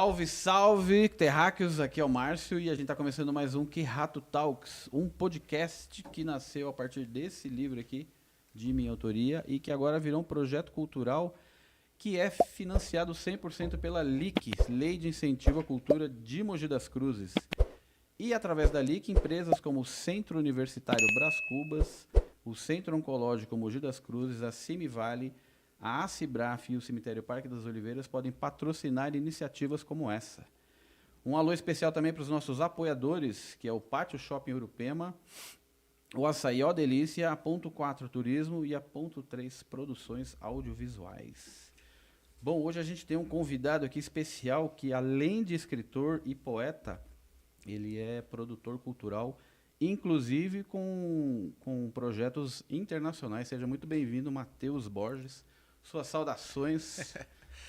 Salve, salve, terráqueos, aqui é o Márcio e a gente está começando mais um Que Rato Talks, um podcast que nasceu a partir desse livro aqui, de minha autoria, e que agora virou um projeto cultural que é financiado 100% pela LIC, Lei de Incentivo à Cultura de Mogi das Cruzes. E através da LIC, empresas como o Centro Universitário Brás Cubas, o Centro Oncológico Mogi das Cruzes, a Cimivale, a Acibraf e o Cemitério Parque das Oliveiras podem patrocinar iniciativas como essa. Um alô especial também para os nossos apoiadores, que é o Pátio Shopping Urupema, o Açaí Ó Delícia, a Ponto 4 Turismo e a Ponto 3 Produções Audiovisuais. Bom, hoje a gente tem um convidado aqui especial que, além de escritor e poeta, ele é produtor cultural, inclusive com projetos internacionais. Seja muito bem-vindo, Matheus Borges. Suas saudações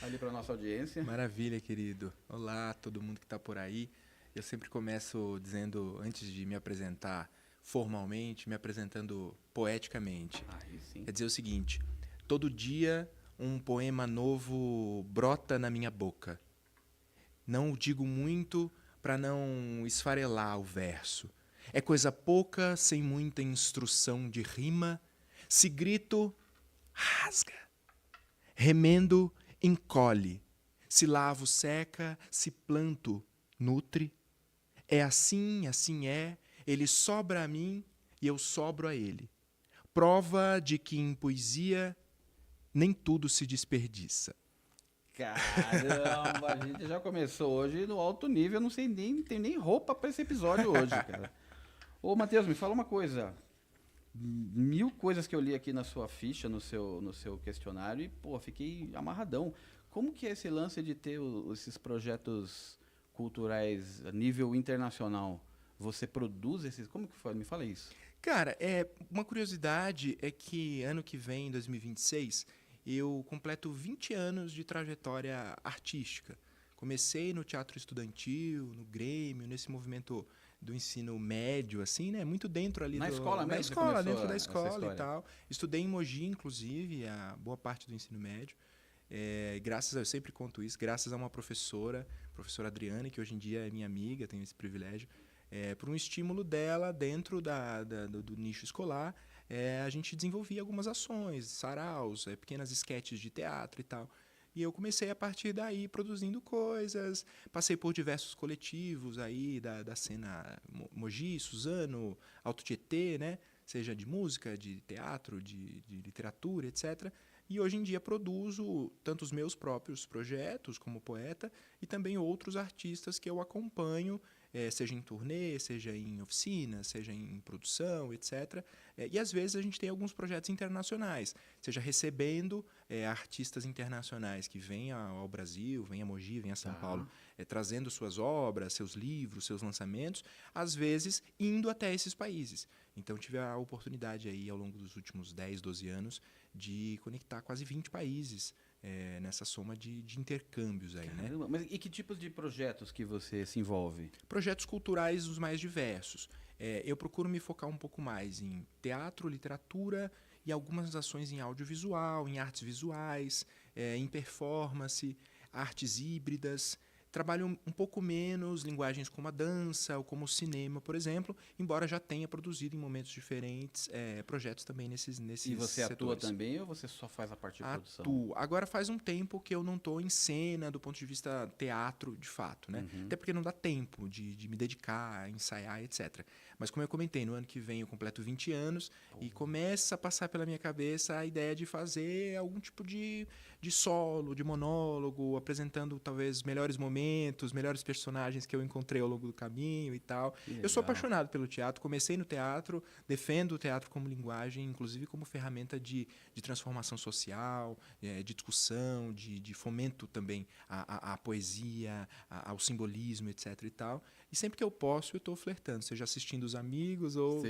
ali para a nossa audiência. Maravilha, querido. Olá, todo mundo que está por aí. Eu sempre começo dizendo, antes de me apresentar formalmente, me apresentando poeticamente. Aí sim. Quer dizer o seguinte: todo dia um poema novo brota na minha boca. Não o digo muito para não esfarelar o verso. É coisa pouca, sem muita instrução de rima. Se grito, rasga. Remendo, encolhe. Se lavo, seca. Se planto, nutre. É assim, assim é. Ele sobra a mim e eu sobro a ele. Prova de que em poesia nem tudo se desperdiça. Caramba, a gente já começou hoje no alto nível. Não sei nem, tem nem roupa para esse episódio hoje, cara. Ô, Matheus, me fala uma coisa. 1000 coisas que eu li aqui na sua ficha, no seu questionário, e, pô, fiquei amarradão. Como que é esse lance de ter esses projetos culturais a nível internacional? Você produz esses... Como que foi? Me fala isso. Cara, uma curiosidade é que ano que vem, em 2026, eu completo 20 anos de trajetória artística. Comecei no teatro estudantil, no Grêmio, nesse movimento do ensino médio, assim, né? Muito dentro ali Na do... escola mesmo? Na Você escola, começou dentro da essa escola história? e tal. Estudei em Mogi, inclusive, a boa parte do ensino médio. Eu sempre conto isso, graças a uma professora Adriane, que hoje em dia é minha amiga, tenho esse privilégio, por um estímulo dela dentro do nicho escolar, a gente desenvolvia algumas ações, saraus, pequenas esquetes de teatro e tal. E eu comecei a partir daí produzindo coisas, passei por diversos coletivos aí da cena Mogi, Suzano, Alto Tietê, né? Seja de música, de teatro, de literatura, etc. E hoje em dia produzo tanto os meus próprios projetos como poeta e também outros artistas que eu acompanho, seja em turnê, seja em oficina, seja em produção, etc. E às vezes a gente tem alguns projetos internacionais, seja recebendo artistas internacionais que vêm ao Brasil, vêm a Mogi, vêm a São Paulo, trazendo suas obras, seus livros, seus lançamentos, às vezes indo até esses países. Então tive a oportunidade aí ao longo dos últimos 10, 12 anos de conectar quase 20 países nessa soma de intercâmbios aí, né? Caramba, mas e que tipos de projetos que você se envolve? Projetos culturais os mais diversos. Eu procuro me focar um pouco mais em teatro, literatura e algumas ações em audiovisual, em artes visuais, em performance, artes híbridas. Trabalho um pouco menos linguagens como a dança ou como o cinema, por exemplo, embora já tenha produzido em momentos diferentes projetos também nesses E você atua setores. também ou você só faz a parte de produção? Atuo. Agora faz um tempo que eu não estou em cena do ponto de vista teatro, de fato, né? Até porque não dá tempo de me dedicar, ensaiar, etc. Mas como eu comentei, no ano que vem eu completo 20 anos e começa a passar pela minha cabeça a ideia de fazer algum tipo de solo, de monólogo, apresentando talvez melhores momentos, melhores personagens que eu encontrei ao longo do caminho e tal. Eu sou apaixonado pelo teatro, comecei no teatro, defendo o teatro como linguagem, inclusive como ferramenta de transformação social, de discussão, de fomento também à poesia, ao simbolismo, etc. e tal. E sempre que eu posso, eu estou flertando, seja assistindo os amigos ou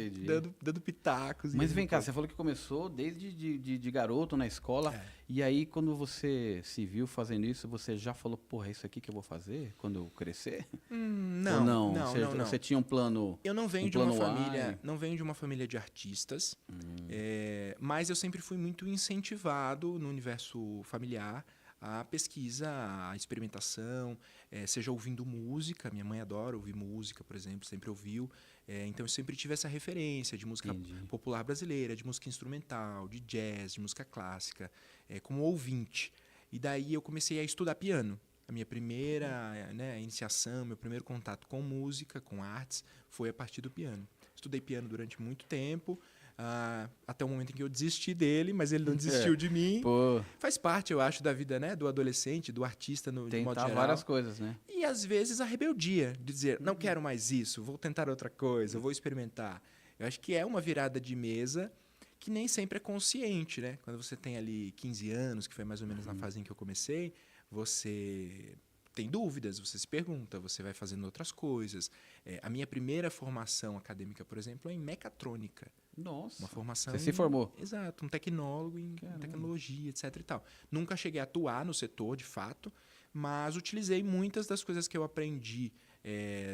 dando pitacos. Mas vem cá, você falou que começou desde de garoto na escola, e aí quando você se viu fazendo isso, você já falou, porra, é isso aqui que eu vou fazer quando eu crescer? Não, Ou não? não, Você, não, não. Você tinha um plano? Eu não venho um de uma plano A família, não venho de uma família de artistas, mas eu sempre fui muito incentivado no universo familiar a pesquisa, a experimentação, seja ouvindo música. Minha mãe adora ouvir música, por exemplo, sempre ouviu. Então eu sempre tive essa referência de música popular brasileira, de música instrumental, de jazz, de música clássica, como ouvinte. E daí eu comecei a estudar piano. A minha primeira iniciação, meu primeiro contato com música, com artes, foi a partir do piano. Estudei piano durante muito tempo, até o momento em que eu desisti dele, mas ele não desistiu de mim. Pô. Faz parte, eu acho, da vida, né, do adolescente, do artista, de modo geral. Várias coisas, né? E, às vezes, a rebeldia, de dizer, não quero mais isso, vou tentar outra coisa, vou experimentar. Eu acho que é uma virada de mesa que nem sempre é consciente, né? Quando você tem ali 15 anos, que foi mais ou menos na fase em que eu comecei, você tem dúvidas, você se pergunta, você vai fazendo outras coisas. A minha primeira formação acadêmica, por exemplo, é em mecatrônica. Nossa, uma formação você se formou? Exato, um tecnólogo em tecnologia, etc. e tal. Nunca cheguei a atuar no setor, de fato, mas utilizei muitas das coisas que eu aprendi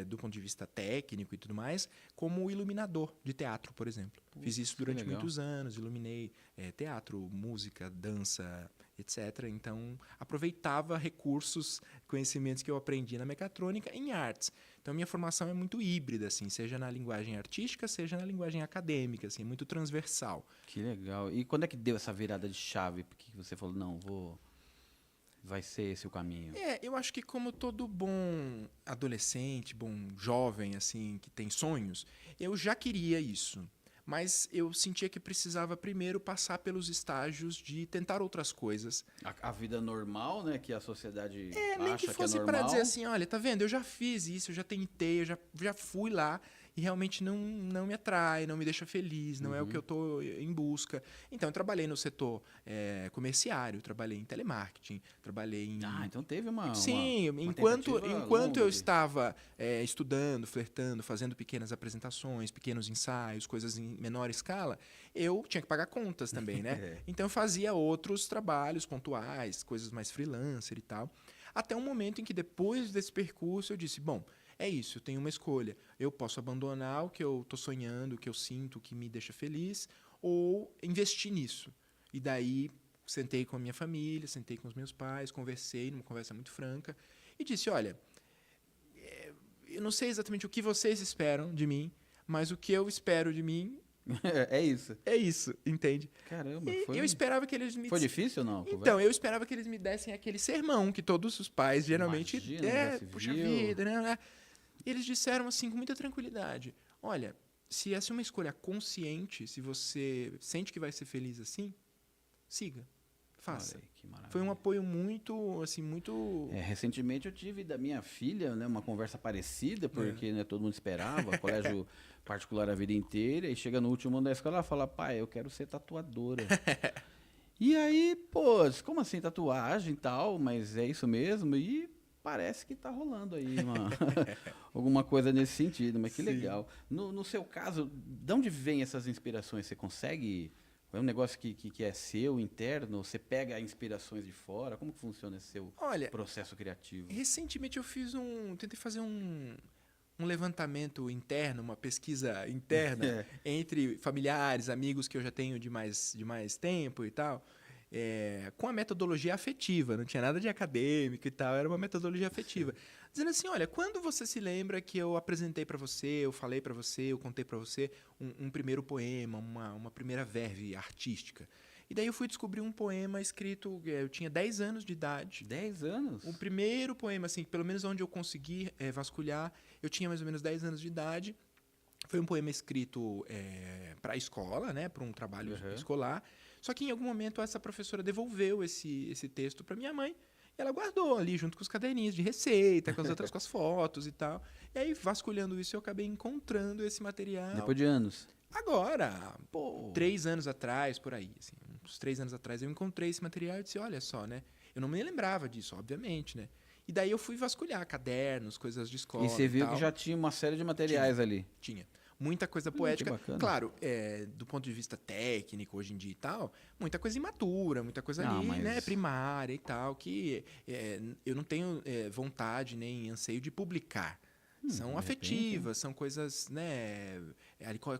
do ponto de vista técnico e tudo mais, como iluminador de teatro, por exemplo. Fiz isso durante muitos anos, iluminei teatro, música, dança, etc. Então, aproveitava recursos, conhecimentos que eu aprendi na mecatrônica em artes. Então, minha formação é muito híbrida, assim, seja na linguagem artística, seja na linguagem acadêmica, assim, muito transversal. Que legal. E quando é que deu essa virada de chave? Porque você falou, não, vai ser esse o caminho. Eu acho que como todo bom adolescente, bom jovem, assim, que tem sonhos, eu já queria isso. Mas eu sentia que precisava primeiro passar pelos estágios de tentar outras coisas. A vida normal, né? Que a sociedade nem que acha fosse que é normal. para dizer assim, olha, tá vendo? Eu já fiz isso, eu já tentei, eu já fui lá e realmente não me atrai, não me deixa feliz, não é o que eu estou em busca. Então, eu trabalhei no setor comerciário, trabalhei em telemarketing, trabalhei em... então teve uma Sim, uma enquanto eu estava estudando, flertando, fazendo pequenas apresentações, pequenos ensaios, coisas em menor escala, eu tinha que pagar contas também, né? Então, eu fazia outros trabalhos pontuais, coisas mais freelancer e tal. Até um momento em que, depois desse percurso, eu disse, bom, é isso, eu tenho uma escolha. Eu posso abandonar o que eu estou sonhando, o que eu sinto, o que me deixa feliz, ou investir nisso. E daí, sentei com a minha família, sentei com os meus pais, conversei, numa conversa muito franca, e disse, olha, eu não sei exatamente o que vocês esperam de mim, mas o que eu espero de mim... É isso. É isso, entende? Caramba, eu esperava que eles me... Foi difícil ou não? Então, eu esperava que eles me dessem aquele sermão que todos os pais geralmente... puxa vida, né? Eles disseram assim, com muita tranquilidade, olha, se essa é uma escolha consciente, se você sente que vai ser feliz assim, siga, faça. Olha aí, que maravilha. Foi um apoio muito, assim, muito... Recentemente eu tive da minha filha, né, uma conversa parecida, porque né, todo mundo esperava, colégio particular a vida inteira, e chega no último ano da escola, ela fala, pai, eu quero ser tatuadora. E aí, pô, como assim, tatuagem e tal, mas é isso mesmo? E parece que tá rolando aí alguma coisa nesse sentido, mas que legal. No seu caso, de onde vêm essas inspirações? Você consegue... É um negócio que é seu, interno? Você pega inspirações de fora? Como que funciona esse seu processo criativo? Recentemente eu tentei fazer um levantamento interno, uma pesquisa interna entre familiares, amigos que eu já tenho de mais tempo e tal, com a metodologia afetiva, não tinha nada de acadêmico e tal, era uma metodologia afetiva. Dizendo assim, olha, quando você se lembra que eu apresentei para você, eu falei para você, eu contei para você um primeiro poema, uma primeira verve artística. E daí eu fui descobrir um poema escrito, eu tinha 10 anos de idade. 10 anos? O primeiro poema, assim, pelo menos onde eu consegui vasculhar, eu tinha mais ou menos 10 anos de idade. Foi um poema escrito para a escola, né, para um trabalho escolar. Só que em algum momento essa professora devolveu esse texto para minha mãe. E ela guardou ali junto com os caderninhos de receita, com as outras com as fotos e tal. E aí, vasculhando isso, eu acabei encontrando esse material. Depois de anos? Agora, 3 anos atrás, por aí. Assim, uns 3 anos atrás, eu encontrei esse material e disse, olha só, né? Eu não me lembrava disso, obviamente, né? E daí eu fui vasculhar cadernos, coisas de escola. E você viu que já tinha uma série de materiais ali? Tinha. Muita coisa poética. Que claro, do ponto de vista técnico, hoje em dia e tal, muita coisa imatura, muita coisa ali, né, primária e tal, que eu não tenho vontade nem anseio de publicar. São de afetivas, são coisas, né,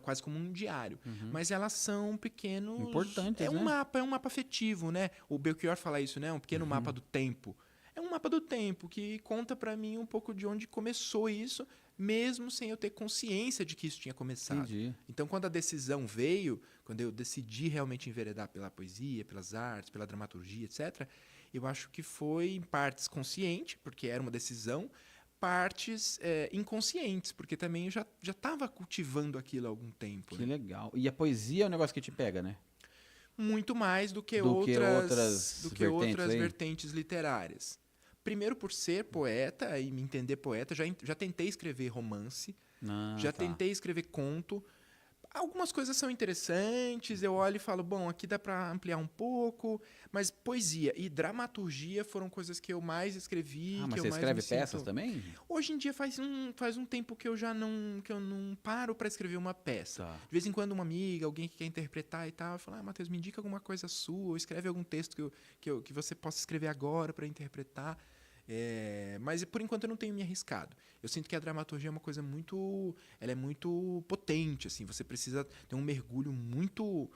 quase como um diário. Mas elas são pequenos... Importantes, é um né? mapa, é um mapa afetivo, né? O Belchior fala isso, né? Um pequeno mapa do tempo. É um mapa do tempo que conta pra mim um pouco de onde começou isso, mesmo sem eu ter consciência de que isso tinha começado. Entendi. Então, quando a decisão veio, quando eu decidi realmente enveredar pela poesia, pelas artes, pela dramaturgia, etc., eu acho que foi, em partes, consciente, porque era uma decisão, partes inconscientes, porque também eu já estava cultivando aquilo há algum tempo. Que Né? legal. E a poesia é um negócio que te pega, né? Muito mais do que Do que outras, outras vertentes aí? vertentes literárias. Primeiro, por ser poeta e me entender poeta, já tentei escrever romance, já Tá. tentei escrever conto. Algumas coisas são interessantes, eu olho e falo, bom, aqui dá para ampliar um pouco, mas poesia e dramaturgia foram coisas que eu mais escrevi, Ah, que mas eu você mais escreve me peças sinto... também? Hoje em dia faz um tempo que eu não paro para escrever uma peça. Tá. De vez em quando uma amiga, alguém que quer interpretar e tal, eu falo, Matheus, me indica alguma coisa sua, ou escreve algum texto que você possa escrever agora para interpretar. Mas por enquanto eu não tenho me arriscado. Eu sinto que a dramaturgia é uma coisa ela é muito potente, assim. Você precisa ter um mergulho muito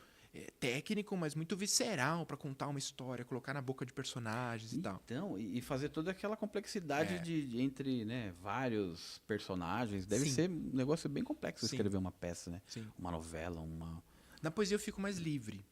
técnico, mas muito visceral para contar uma história, colocar na boca de personagens e tal. Então, e fazer toda aquela complexidade entre, né, vários personagens. Deve Sim. ser um negócio bem complexo Sim. escrever uma peça, né? Sim. Uma novela, Na poesia eu fico mais livre,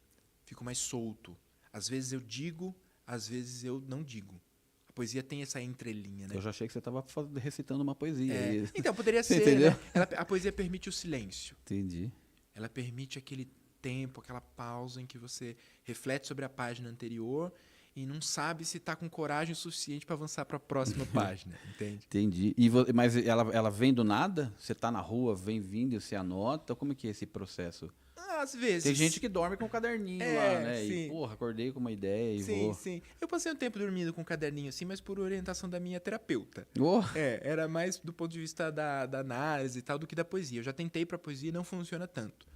fico mais solto. Às vezes eu digo, às vezes eu não digo. A poesia tem essa entrelinha, né? Eu já achei que você estava recitando uma poesia. Então, poderia Você ser, entendeu? né? A poesia permite o silêncio. Entendi. Ela permite aquele tempo, aquela pausa em que você reflete sobre a página anterior e não sabe se está com coragem suficiente para avançar para a próxima página, entende? Entendi. Mas ela vem do nada? Você está na rua, vem vindo e você anota? Como é que é esse processo? Às vezes. Tem gente que dorme com o caderninho lá, né? Sim. E, porra, acordei com uma ideia e Sim, vou. sim. Eu passei um tempo dormindo com um caderninho assim, mas por orientação da minha terapeuta. Oh, Era mais do ponto de vista da análise e tal do que da poesia. Eu já tentei para poesia e não funciona tanto.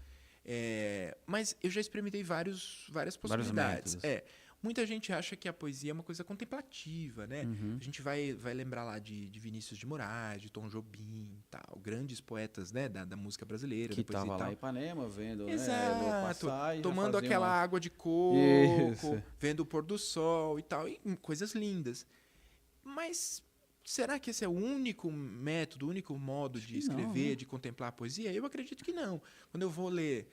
Mas eu já experimentei várias possibilidades. métodos. Muita gente acha que a poesia é uma coisa contemplativa, né? A gente vai lembrar lá de Vinícius de Moraes, de Tom Jobim, tal, grandes poetas, né, da música brasileira, que da poesia tava e tal. lá em Ipanema vendo, Exato. né? Passar e já Tomando fazia aquela uma... água de coco, Isso. vendo o pôr do sol e tal, e coisas lindas. Mas será que esse é o único método, o único modo de escrever, não. de contemplar a poesia? Eu acredito que não. Quando eu vou ler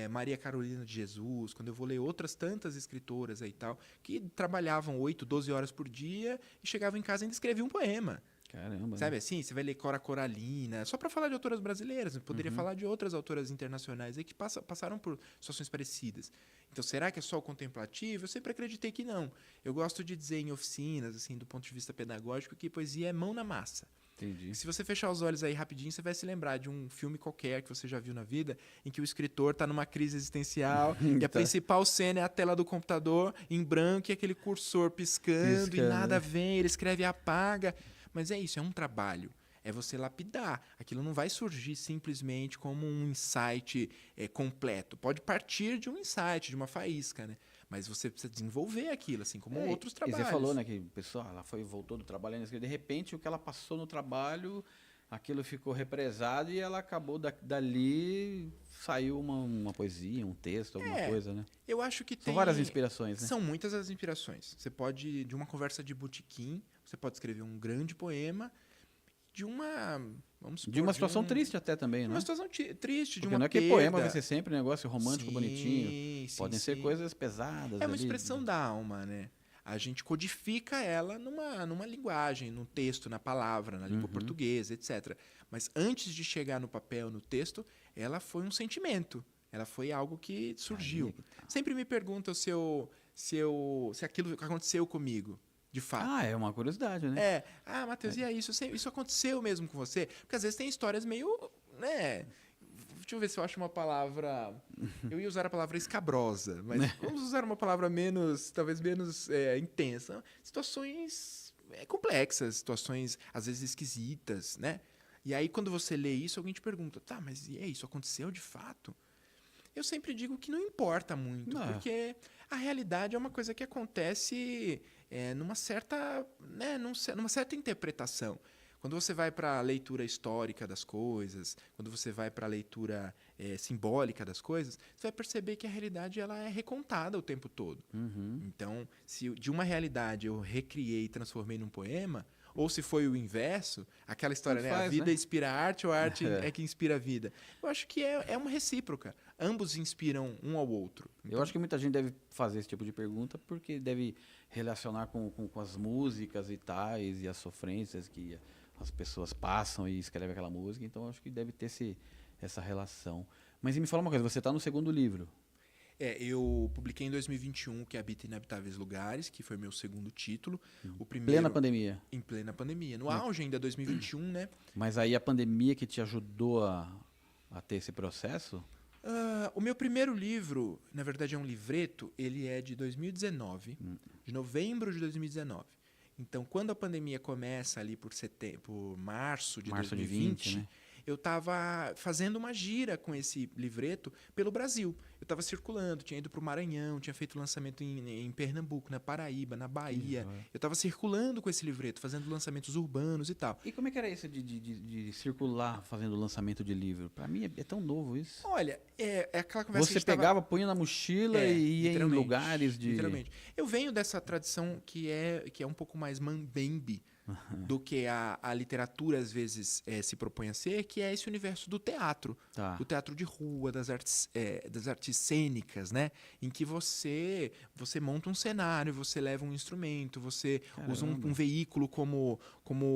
Maria Carolina de Jesus, quando eu vou ler outras tantas escritoras aí e tal, que trabalhavam 8, 12 horas por dia e chegavam em casa e ainda escreviam um poema. Caramba. Sabe assim? Você vai ler Cora Coralina, só para falar de autoras brasileiras, eu poderia falar de outras autoras internacionais aí que passaram por situações parecidas. Então, será que é só o contemplativo? Eu sempre acreditei que não. Eu gosto de dizer em oficinas, assim, do ponto de vista pedagógico, que poesia é mão na massa. Entendi. Se você fechar os olhos aí rapidinho, você vai se lembrar de um filme qualquer que você já viu na vida, em que o escritor está numa crise existencial e a principal cena é a tela do computador em branco e aquele cursor piscando e nada vem, ele escreve e apaga. Mas é isso, é um trabalho. É você lapidar. Aquilo não vai surgir simplesmente como um insight completo. Pode partir de um insight, de uma faísca, né? Mas você precisa desenvolver aquilo, assim como outros trabalhos. E você falou, né, que o pessoal, ela voltou do trabalho, de repente o que ela passou no trabalho, aquilo ficou represado e ela acabou dali, saiu uma poesia, um texto, alguma coisa, né? Eu acho que São várias inspirações, né? São muitas as inspirações. Você pode, de uma conversa de botequim, você pode escrever um grande poema, de uma situação triste até também, de né? uma situação triste, de Porque uma não é que perda. poema vai ser sempre um negócio romântico, bonitinho. Sim, Podem ser sim. coisas pesadas. É uma ali. expressão da alma, né? A gente codifica ela numa linguagem, num texto, na palavra, na língua portuguesa, etc. Mas antes de chegar no papel, no texto, ela foi um sentimento. Ela foi algo que surgiu. Sempre me perguntam se aquilo aconteceu comigo, de fato. Ah, é uma curiosidade, né? Matheus, e aí, isso aconteceu mesmo com você? Porque às vezes tem histórias meio, né? Deixa eu ver se eu acho uma palavra... Eu ia usar a palavra escabrosa, mas vamos usar uma palavra talvez menos intensa. Situações complexas, situações às vezes esquisitas, né? E aí quando você lê isso, alguém te pergunta, tá, mas e aí, isso aconteceu de fato? Eu sempre digo que não importa muito, porque a realidade é uma coisa que acontece numa certa interpretação. Quando você vai para a leitura histórica das coisas, quando você vai para a leitura simbólica das coisas, você vai perceber que a realidade ela é recontada o tempo todo. Então, se de uma realidade eu recriei e transformei num poema, ou se foi o inverso, aquela história, né? A vida inspira a arte ou a arte é que inspira a vida. Eu acho que é uma recíproca. Ambos inspiram um ao outro. Então, eu acho que muita gente deve fazer esse tipo de pergunta porque deve relacionar com as músicas e tais e as sofrências que as pessoas passam e escrevem aquela música. Então, eu acho que deve ter essa relação. Mas me fala uma coisa, você está no segundo livro. Eu publiquei em 2021 que Habita Inabitáveis Lugares, que foi meu segundo título. O primeiro, plena pandemia. Em plena pandemia. No auge ainda 2021, né? Mas aí a pandemia que te ajudou a ter esse processo? O meu primeiro livro, na verdade é um livreto, ele é de 2019, de novembro de 2019. Então, quando a pandemia começa ali por março de 2020, né? Eu estava fazendo uma gira com esse livreto pelo Brasil. Eu estava circulando, tinha ido para o Maranhão, tinha feito lançamento em Pernambuco, na Paraíba, na Bahia. Eu estava circulando com esse livreto, fazendo lançamentos urbanos e tal. E como é que era isso de circular fazendo lançamento de livro? Para mim é tão novo isso. Olha, é aquela conversa Você que a gente pegava, punha na mochila e ia em lugares de... Literalmente. Eu venho dessa tradição que é um pouco mais mambembe do que a literatura às vezes se propõe a ser, que é esse universo do teatro. Do teatro de rua, das artes cênicas, né? Em que você monta um cenário, você leva um instrumento, você usa um veículo como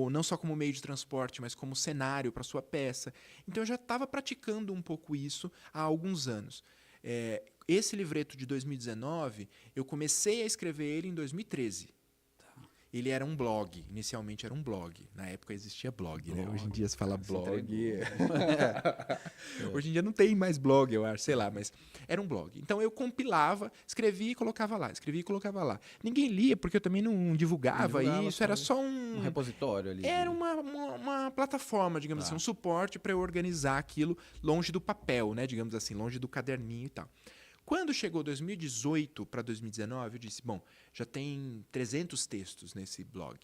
não só como meio de transporte, mas como cenário para sua peça. Então eu já estava praticando um pouco isso há alguns anos. Esse livreto de 2019, eu comecei a escrever ele em 2013. Ele era um blog, inicialmente era um blog. Na época existia blog, né? Hoje em dia se fala blog. Hoje em dia não tem mais blog, eu acho, sei lá, mas era um blog. Então eu compilava, escrevia e colocava lá, escrevia e colocava lá. Ninguém lia, porque eu também não divulgava isso, era só um repositório ali. Era uma plataforma, digamos assim, um suporte para eu organizar aquilo longe do papel, né? Digamos assim, longe do caderninho e tal. Quando chegou 2018 para 2019, eu disse, bom, já tem 300 textos nesse blog.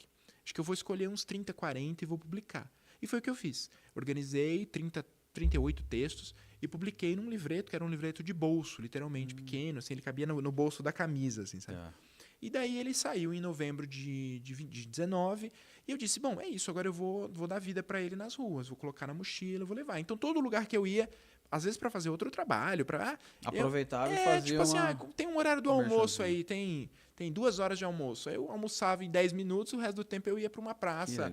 Acho que eu vou escolher uns 30, 40 e vou publicar. E foi o que eu fiz. Organizei 38 textos e publiquei num livreto, que era um livreto de bolso, literalmente, pequeno, assim, ele cabia no bolso da camisa, assim, sabe? E daí ele saiu em novembro de 19 e eu disse, bom, é isso, agora eu vou dar vida para ele nas ruas, vou colocar na mochila, vou levar. Então, todo lugar que eu ia, às vezes para fazer outro trabalho, para aproveitava e fazia tipo assim, tem um horário do almoço aí, tem 2 horas de almoço. Aí eu almoçava em 10 minutos, o resto do tempo eu ia para uma praça,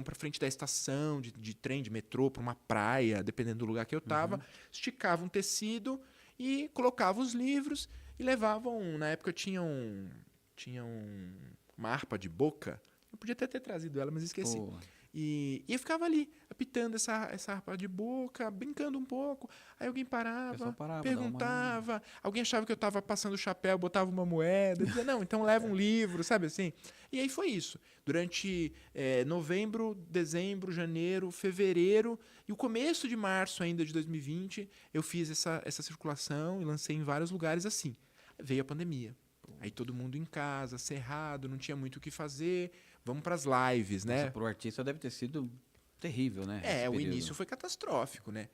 para frente da estação de trem, de metrô, para uma praia, dependendo do lugar que eu estava, esticava um tecido e colocava os livros e levavam, na época eu tinha uma harpa de boca, eu podia até ter trazido ela, mas esqueci. E eu ficava ali, apitando essa harpa de boca, brincando um pouco. Aí alguém parava perguntava. Alguém achava que eu estava passando o chapéu, botava uma moeda. Dizia, não, então leva um livro, sabe assim? E aí foi isso. Durante novembro, dezembro, janeiro, fevereiro e o começo de março ainda de 2020, eu fiz essa circulação e lancei em vários lugares assim. Veio a pandemia. Aí todo mundo em casa, cerrado, não tinha muito o que fazer. Vamos para as lives, né? Para o artista deve ter sido terrível, né? O início foi catastrófico, né?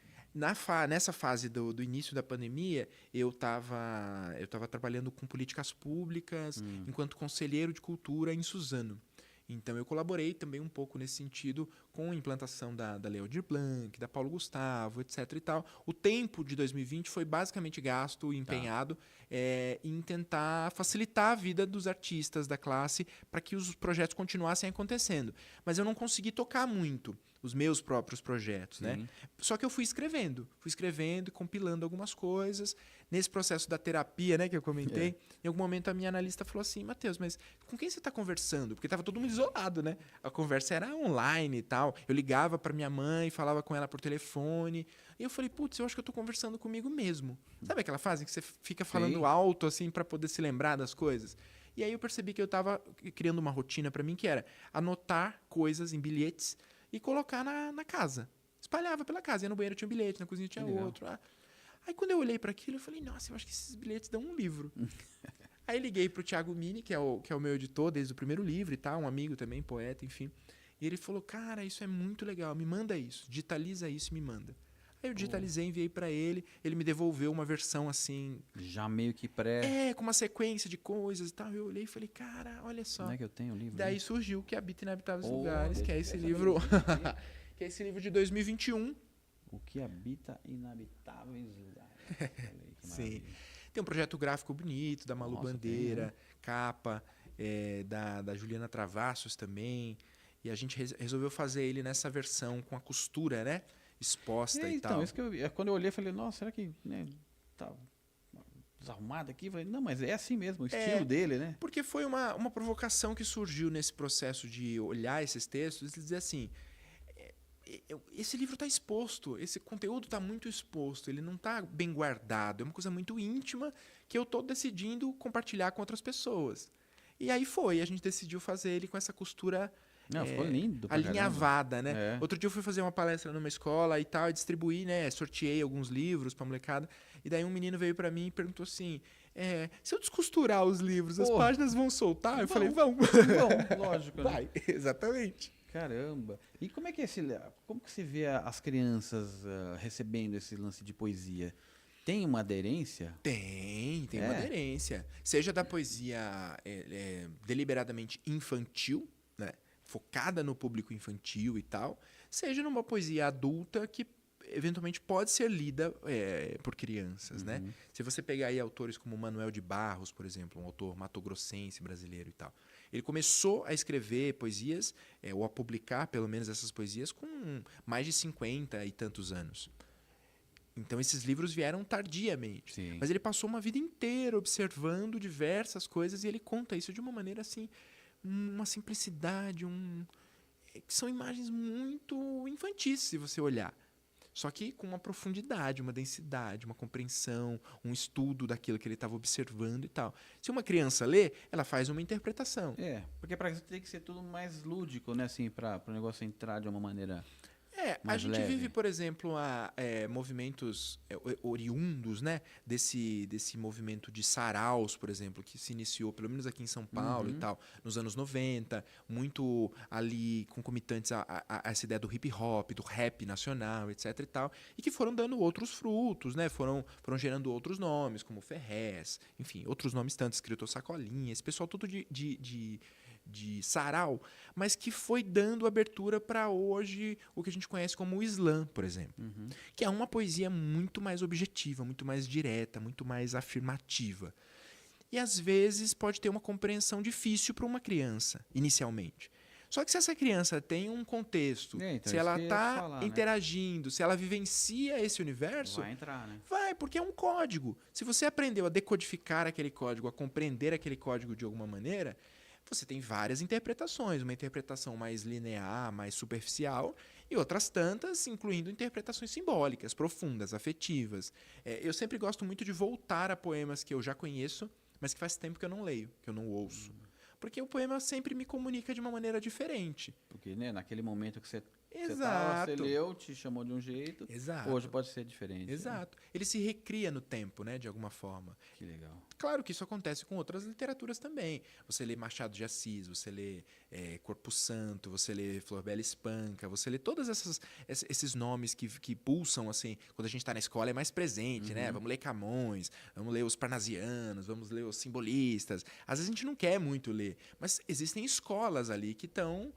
Nessa fase do início da pandemia, eu tava trabalhando com políticas públicas enquanto conselheiro de cultura em Suzano. Então, eu colaborei também um pouco nesse sentido com a implantação da Lei Aldir Blanc, da Paulo Gustavo, etc. e tal. O tempo de 2020 foi basicamente gasto e empenhado em tentar facilitar a vida dos artistas da classe para que os projetos continuassem acontecendo. Mas eu não consegui tocar muito os meus próprios projetos, né? Só que eu fui escrevendo e compilando algumas coisas. Nesse processo da terapia, né, que eu comentei, em algum momento a minha analista falou assim, Matheus, mas com quem você está conversando? Porque estava todo mundo isolado, né? A conversa era online e tal. Eu ligava para minha mãe, falava com ela por telefone. E eu falei, putz, eu acho que eu estou conversando comigo mesmo. Sabe aquela fase em que você fica falando alto, assim, para poder se lembrar das coisas? E aí eu percebi que eu estava criando uma rotina para mim, que era anotar coisas em bilhetes e colocar na casa. Espalhava pela casa. Ia no banheiro, tinha um bilhete, na cozinha tinha outro. Aí quando eu olhei para aquilo, eu falei, nossa, eu acho que esses bilhetes dão um livro. Aí liguei pro Thiago Mini, que é o meu editor desde o primeiro livro e tal, um amigo também, poeta, enfim. E ele falou, cara, isso é muito legal, me manda isso, digitaliza isso e me manda. Aí eu digitalizei, enviei para ele, ele me devolveu uma versão assim... Já meio que pré... com uma sequência de coisas e tal. Eu olhei e falei, cara, olha só. Não é que eu tenho o livro? Daí aí? surgiu o Que Habita Inabitáveis Oh, Lugares, que é esse deixa eu livro... ver aqui. que é esse livro de 2021. O que habita inabitáveis lugares. Olha aí, que Sim. maravilha. Tem um projeto gráfico bonito, da Malu Nossa, Bandeira, tem, né? capa, da Juliana Travassos também. E a gente resolveu fazer ele nessa versão com a costura, né? Exposta e Então, tal. isso que quando eu olhei, eu falei, nossa, será que né, tá desarrumado aqui? Eu falei, não, mas é assim mesmo, o estilo dele, né? Porque foi uma provocação que surgiu nesse processo de olhar esses textos e dizer assim, esse livro está exposto, esse conteúdo está muito exposto, ele não está bem guardado, é uma coisa muito íntima que eu estou decidindo compartilhar com outras pessoas. E aí a gente decidiu fazer ele com essa costura Não, ficou lindo pra alinhavada, né? É. Outro dia eu fui fazer uma palestra numa escola e tal, e distribuí, né? Sorteei alguns livros pra molecada. E daí um menino veio pra mim e perguntou assim: se eu descosturar os livros, as páginas vão soltar? Eu falei, vão. Bom, lógico, né? Vai, exatamente. Caramba. E como é que como que você vê as crianças recebendo esse lance de poesia? Tem uma aderência? Tem uma aderência. Seja da poesia deliberadamente infantil, né? Focada no público infantil e tal, seja numa poesia adulta que eventualmente pode ser lida por crianças, né? Se você pegar aí autores como Manuel de Barros, por exemplo, um autor matogrossense brasileiro e tal, ele começou a escrever poesias, ou a publicar pelo menos essas poesias, com mais de 50 e tantos anos. Então esses livros vieram tardiamente. Sim. Mas ele passou uma vida inteira observando diversas coisas e ele conta isso de uma maneira assim, uma simplicidade, que são imagens muito infantis se você olhar. Só que com uma profundidade, uma densidade, uma compreensão, um estudo daquilo que ele estava observando e tal. Se uma criança lê, ela faz uma interpretação. Porque para isso tem que ser tudo mais lúdico, né? Assim, para o negócio entrar de uma maneira A gente leve. vive, por exemplo, movimentos oriundos, né, desse movimento de saraus, por exemplo, que se iniciou, pelo menos aqui em São Paulo e tal, nos anos 90, muito ali concomitantes a essa ideia do hip hop, do rap nacional, etc e tal, e que foram dando outros frutos, né, foram gerando outros nomes, como Ferrez, enfim, outros nomes tanto, escritor Sacolinha, esse pessoal todo de sarau, mas que foi dando abertura para hoje o que a gente conhece como o slam, por exemplo, que é uma poesia muito mais objetiva, muito mais direta, muito mais afirmativa. E às vezes pode ter uma compreensão difícil para uma criança, inicialmente. Só que se essa criança tem um contexto, então, se ela está interagindo, se ela vivencia esse universo, vai entrar, né? Vai, porque é um código. Se você aprendeu a decodificar aquele código, a compreender aquele código de alguma maneira, você tem várias interpretações, uma interpretação mais linear, mais superficial, e outras tantas, incluindo interpretações simbólicas, profundas, afetivas. Eu sempre gosto muito de voltar a poemas que eu já conheço, mas que faz tempo que eu não leio, que eu não ouço. Porque o poema sempre me comunica de uma maneira diferente. Porque, né, naquele momento que você Exato. Você leu, te chamou de um jeito. Exato. Hoje pode ser diferente. Exato. Né? Ele se recria no tempo, né, de alguma forma. Que legal. Claro que isso acontece com outras literaturas também. Você lê Machado de Assis, você lê Corpo Santo, você lê Florbela Espanca, você lê todos esses nomes que pulsam, assim, quando a gente está na escola é mais presente, né? Vamos ler Camões, vamos ler os parnasianos, vamos ler os simbolistas. Às vezes a gente não quer muito ler, mas existem escolas ali que estão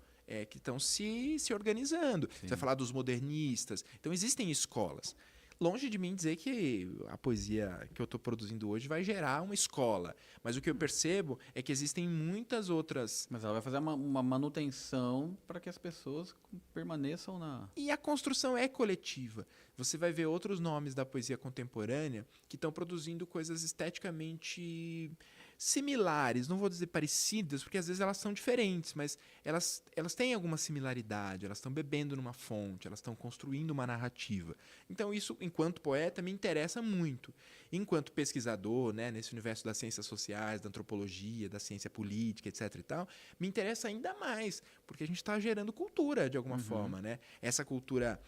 se organizando. Sim. Você vai falar dos modernistas. Então, existem escolas. Longe de mim dizer que a poesia que eu estou produzindo hoje vai gerar uma escola. Mas o que eu percebo é que existem muitas outras... Mas ela vai fazer uma manutenção para que as pessoas permaneçam na... E a construção é coletiva. Você vai ver outros nomes da poesia contemporânea que estão produzindo coisas esteticamente... similares, não vou dizer parecidas, porque às vezes elas são diferentes, mas elas têm alguma similaridade, elas estão bebendo numa fonte, elas estão construindo uma narrativa. Então isso, enquanto poeta, me interessa muito. Enquanto pesquisador, né, nesse universo das ciências sociais, da antropologia, da ciência política, etc. e tal, me interessa ainda mais, porque a gente está gerando cultura, de alguma forma. Né? Essa cultura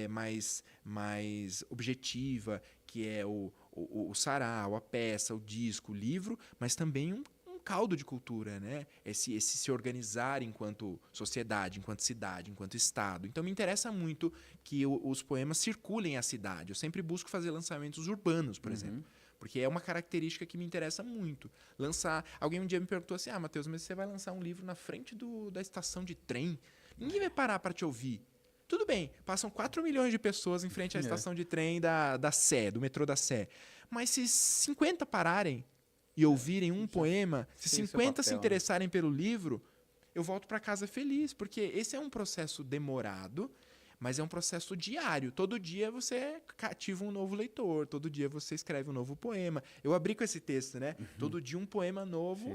mais objetiva, que é o sarau, a peça, o disco, o livro, mas também um caldo de cultura, né? Esse se organizar enquanto sociedade, enquanto cidade, enquanto estado. Então me interessa muito que os poemas circulem a cidade. Eu sempre busco fazer lançamentos urbanos, por exemplo. Porque é uma característica que me interessa muito. Lançar. Alguém um dia me perguntou assim: Matheus, mas você vai lançar um livro na frente da estação de trem? Ninguém vai parar para te ouvir. Tudo bem, passam 4 milhões de pessoas em frente à estação de trem da Sé, do metrô da Sé. Mas se 50 pararem e ouvirem um poema, se 50 se interessarem pelo livro, eu volto para casa feliz, porque esse é um processo demorado, mas é um processo diário. Todo dia você cativa um novo leitor, todo dia você escreve um novo poema. Eu abri com esse texto, né? Todo dia um poema novo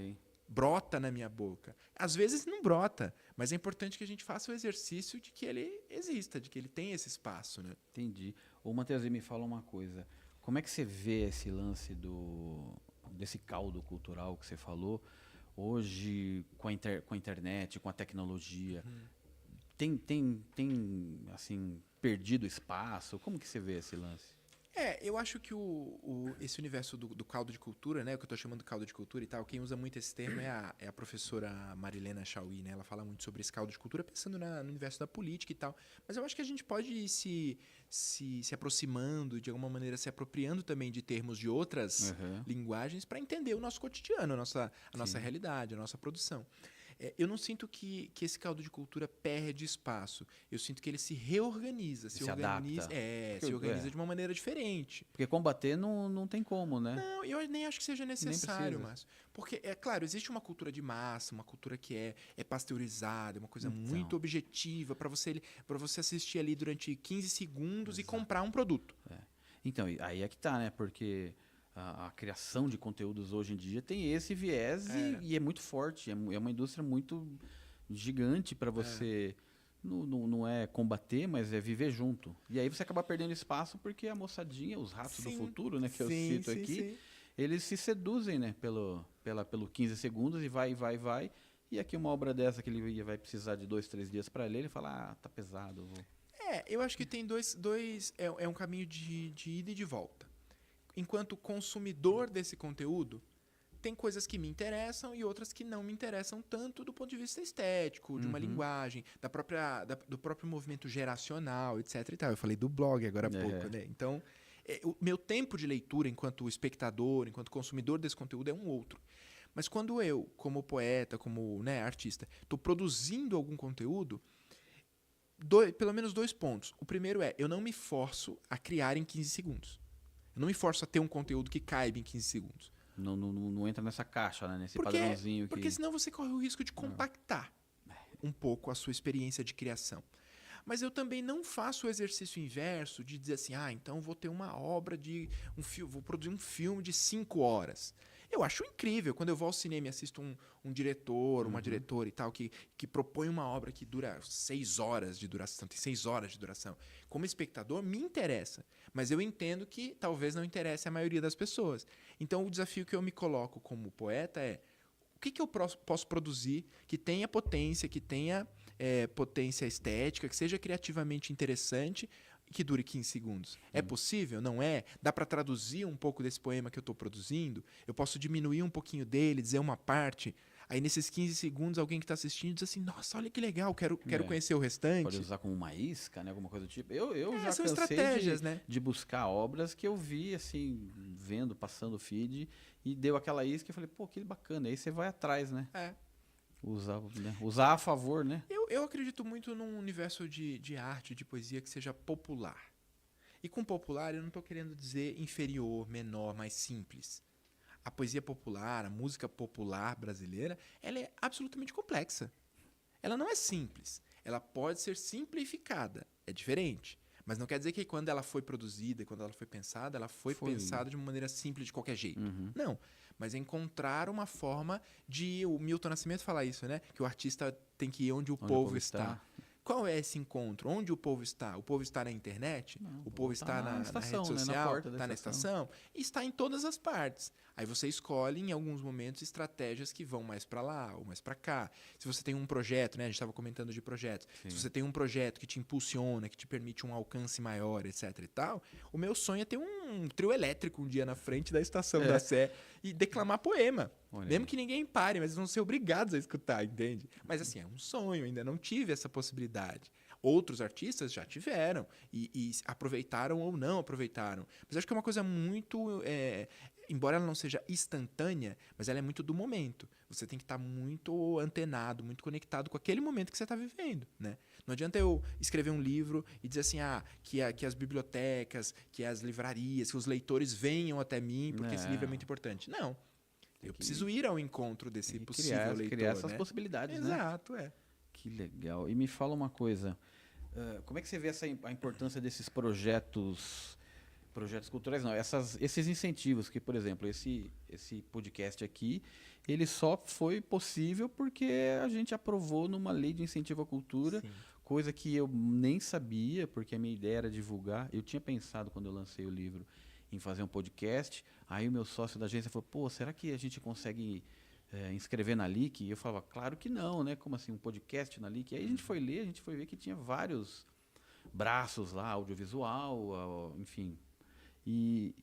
brota na minha boca. Às vezes não brota, mas é importante que a gente faça o exercício de que ele exista, de que ele tenha esse espaço, né? Entendi. Ô, Matheus, me fala uma coisa. Como é que você vê esse lance desse caldo cultural que você falou hoje com a internet, com a tecnologia? Tem assim, perdido espaço? Como que você vê esse lance? Eu acho que esse universo do caldo de cultura, né, o que eu estou chamando de caldo de cultura e tal, quem usa muito esse termo é a professora Marilena Chauí, né? Ela fala muito sobre esse caldo de cultura pensando no universo da política e tal. Mas eu acho que a gente pode ir se aproximando, de alguma maneira se apropriando também de termos de outras linguagens para entender o nosso cotidiano, a nossa realidade, a nossa produção. Eu não sinto que esse caldo de cultura perde espaço. Eu sinto que ele se reorganiza, se organiza, se organiza de uma maneira diferente. Porque combater não tem como, né? Não, eu nem acho que seja necessário, Márcio. Porque, claro, existe uma cultura de massa, uma cultura que é pasteurizada, uma coisa muito objetiva para você assistir ali durante 15 segundos e comprar um produto. Então, aí é que tá, né? Porque a criação de conteúdos hoje em dia tem esse viés e é muito forte. É uma indústria muito gigante para você. Não é combater, mas é viver junto. E aí você acaba perdendo espaço porque a moçadinha, os ratos do futuro, né, que eu cito aqui, eles se seduzem, né, pelo 15 segundos e vai. E aqui uma obra dessa que ele vai precisar de 2, 3 dias para ler, ele fala, tá pesado. Eu acho que tem dois é um caminho de ida e de volta. Enquanto consumidor desse conteúdo, tem coisas que me interessam e outras que não me interessam tanto do ponto de vista estético, de uma linguagem, do próprio movimento geracional, etc. e tal. Eu falei do blog agora há pouco, né? Então, o meu tempo de leitura enquanto espectador, enquanto consumidor desse conteúdo é um outro. Mas quando eu, como poeta, como artista, estou produzindo algum conteúdo, pelo menos 2 pontos. O primeiro eu não me forço a criar em 15 segundos. Eu não me forço a ter um conteúdo que caiba em 15 segundos. Não entra nessa caixa, né? Nesse padrãozinho. Porque senão você corre o risco de compactar um pouco a sua experiência de criação. Mas eu também não faço o exercício inverso de dizer assim, então vou ter uma obra vou produzir um filme de 5 horas. Eu acho incrível quando eu vou ao cinema e assisto um diretor, uma diretora e tal, que propõe uma obra que dura 6 horas de duração, tem 6 horas de duração. Como espectador, me interessa. Mas eu entendo que talvez não interesse a maioria das pessoas. Então, o desafio que eu me coloco como poeta o que eu posso produzir que tenha potência, que tenha potência estética, que seja criativamente interessante, que dure 15 segundos. É possível? Não é? Dá para traduzir um pouco desse poema que eu estou produzindo? Eu posso diminuir um pouquinho dele, dizer uma parte. Aí, nesses 15 segundos, alguém que está assistindo diz assim, nossa, olha que legal, quero conhecer o restante. Pode usar como uma isca, né? Alguma coisa do tipo. Eu já são cansei estratégias, né? de buscar obras que eu vi, assim, passando o feed, e deu aquela isca e falei, pô, que bacana. Aí você vai atrás, né? Usar a favor, né? Eu acredito muito num universo de arte, de poesia que seja popular. E com popular eu não estou querendo dizer inferior, menor, mais simples. A poesia popular, a música popular brasileira, ela é absolutamente complexa. Ela não é simples. Ela pode ser simplificada. É diferente. Mas não quer dizer que quando ela foi produzida, quando ela foi pensada, ela foi pensada de uma maneira simples, de qualquer jeito. Não. Mas é encontrar uma forma de... O Milton Nascimento fala isso, né? Que o artista tem que ir onde o povo está. Qual é esse encontro? Onde o povo está? O povo está na internet? Não, o povo está na estação, rede social? Está na estação? E está em todas as partes. Aí você escolhe, em alguns momentos, estratégias que vão mais para lá ou mais para cá. Se você tem um projeto, né? A gente estava comentando de projetos. Sim. Se você tem um projeto que te impulsiona, que te permite um alcance maior, etc e tal, o meu sonho é ter um trio elétrico um dia na frente da estação da Sé e declamar poema. Olha Mesmo aí. que ninguém pare, mas eles vão ser obrigados a escutar, entende? Mas assim, é um sonho, ainda não tive essa possibilidade. Outros artistas já tiveram e aproveitaram ou não aproveitaram. Mas acho que é uma coisa muito... embora ela não seja instantânea, mas ela é muito do momento. Você tem que estar muito antenado, muito conectado com aquele momento que você está vivendo, né? Não adianta eu escrever um livro e dizer assim, que as bibliotecas, que as livrarias, que os leitores venham até mim, porque esse livro é muito importante. Não. Eu preciso ir ao encontro desse possível leitor, criar essas né? possibilidades, né? Exato, Que legal. E me fala uma coisa, como é que você vê a importância desses projetos culturais, não, esses incentivos que, por exemplo, esse podcast aqui, ele só foi possível porque a gente aprovou numa lei de incentivo à cultura, Sim. coisa que eu nem sabia, porque a minha ideia era divulgar. Eu tinha pensado, quando eu lancei o livro, em fazer um podcast. Aí o meu sócio da agência falou, pô, será que a gente consegue inscrever na LIC? E eu falava, claro que não, né? Como assim, um podcast na LIC? E aí a gente foi ler, a gente foi ver que tinha vários braços lá, audiovisual, enfim. E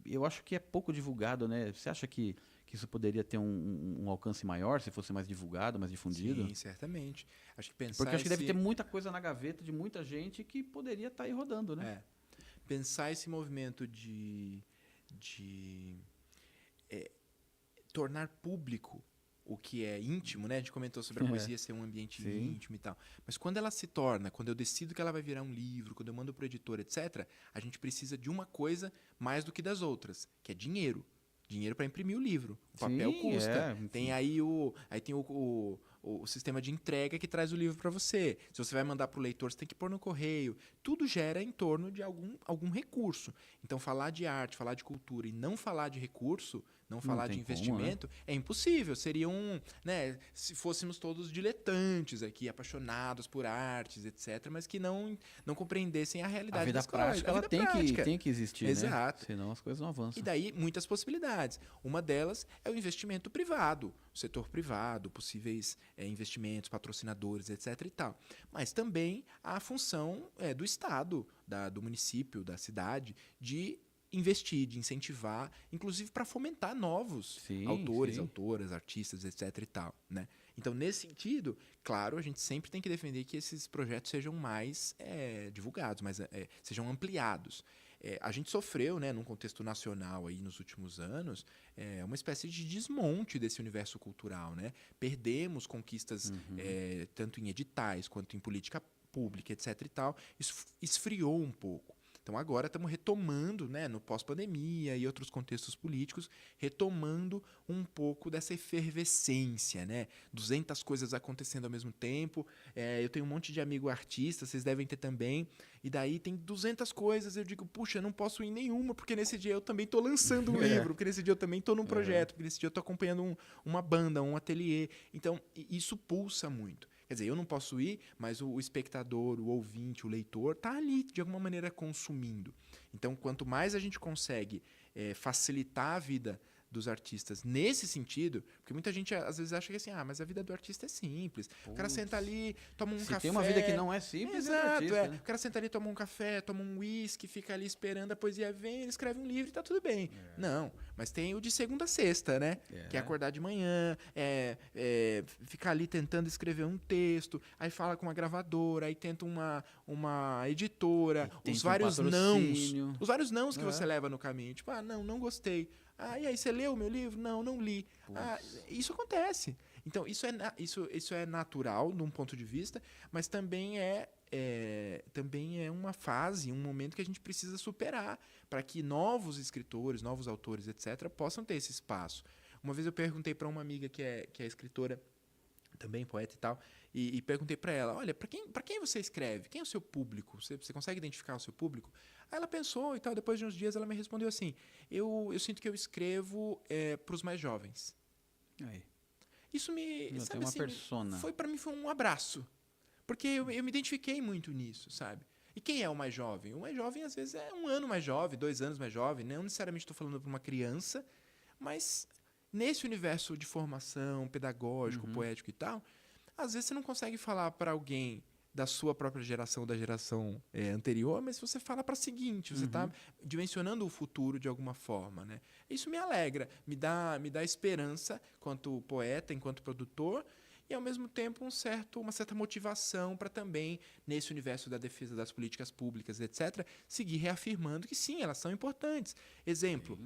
eu acho que é pouco divulgado, né? Você acha que isso poderia ter um alcance maior se fosse mais divulgado, mais difundido? Sim, certamente. Acho que pensar Porque acho que deve ter muita coisa na gaveta de muita gente que poderia estar aí rodando, né? Pensar esse movimento de tornar público o que é íntimo, né? A gente comentou sobre a poesia ser um ambiente íntimo e tal. Mas quando ela se torna, quando eu decido que ela vai virar um livro, quando eu mando para o editor, etc., a gente precisa de uma coisa mais do que das outras, que é dinheiro. Dinheiro para imprimir o livro. O papel custa. Tem aí o sistema de entrega que traz o livro para você. Se você vai mandar para o leitor, você tem que pôr no correio. Tudo gera em torno de algum recurso. Então, falar de arte, falar de cultura e não falar de recurso, não falar de investimento, é impossível. Seria se fôssemos todos diletantes aqui, apaixonados por artes, etc., mas que não compreendessem a realidade das coisas. A vida prática tem que existir, Exato. Né? Senão as coisas não avançam. E daí, muitas possibilidades. Uma delas é o investimento privado, o setor privado, possíveis investimentos, patrocinadores, etc. e tal. Mas também a função do Estado, do município, da cidade, de investir, de incentivar, inclusive para fomentar novos autores, autoras, artistas, etc. e tal, né? Então, nesse sentido, claro, a gente sempre tem que defender que esses projetos sejam mais divulgados, sejam ampliados. A gente sofreu, né, num contexto nacional aí nos últimos anos, uma espécie de desmonte desse universo cultural, né? Perdemos conquistas tanto em editais quanto em política pública, etc. e tal. Isso esfriou um pouco. Então agora estamos retomando, né, no pós-pandemia e outros contextos políticos, retomando um pouco dessa efervescência, né? 200 coisas acontecendo ao mesmo tempo. Eu tenho um monte de amigo artista, vocês devem ter também. E daí tem 200 coisas, eu digo, puxa, eu não posso ir em nenhuma, porque nesse dia eu também estou lançando um livro, porque nesse dia eu também estou num projeto, porque nesse dia eu estou acompanhando uma banda, um ateliê. Então, isso pulsa muito. Quer dizer, eu não posso ir, mas o espectador, o ouvinte, o leitor, está ali, de alguma maneira, consumindo. Então, quanto mais a gente consegue facilitar a vida dos artistas nesse sentido, porque muita gente às vezes acha que assim, mas a vida do artista é simples. O cara senta ali, toma um café. Tem uma vida que não é simples, exato, artista, né? O cara senta ali, toma um café, toma um uísque, fica ali esperando a poesia vem, ele escreve um livro e tá tudo bem. Não, mas tem o de segunda a sexta, né? Que é acordar de manhã, ficar ali tentando escrever um texto, aí fala com uma gravadora, aí tenta uma editora, os vários nãos que você leva no caminho. Tipo, não gostei. E aí, você leu o meu livro? Não li. Isso acontece. Então, isso é natural, de um ponto de vista, mas também também é uma fase, um momento que a gente precisa superar para que novos escritores, novos autores, etc., possam ter esse espaço. Uma vez eu perguntei para uma amiga que é escritora, também poeta e tal, e perguntei para ela, olha, para quem você escreve? Quem é o seu público? Você consegue identificar o seu público? Aí ela pensou e tal, depois de uns dias ela me respondeu assim, eu sinto que eu escrevo para os mais jovens. Aí. Isso me, sabe, uma persona. Para mim foi um abraço, porque eu me identifiquei muito nisso, sabe? E quem é o mais jovem? O mais jovem às vezes é 1 ano mais jovem, 2 anos mais jovem, não necessariamente estou falando para uma criança, mas nesse universo de formação pedagógico, poético e tal, às vezes você não consegue falar para alguém da sua própria geração, da geração anterior, mas você fala para a seguinte, você está dimensionando o futuro de alguma forma, né? Isso me alegra, me dá esperança enquanto poeta, enquanto produtor, e ao mesmo tempo uma certa motivação para também, nesse universo da defesa das políticas públicas, etc., seguir reafirmando que sim, elas são importantes. Exemplo,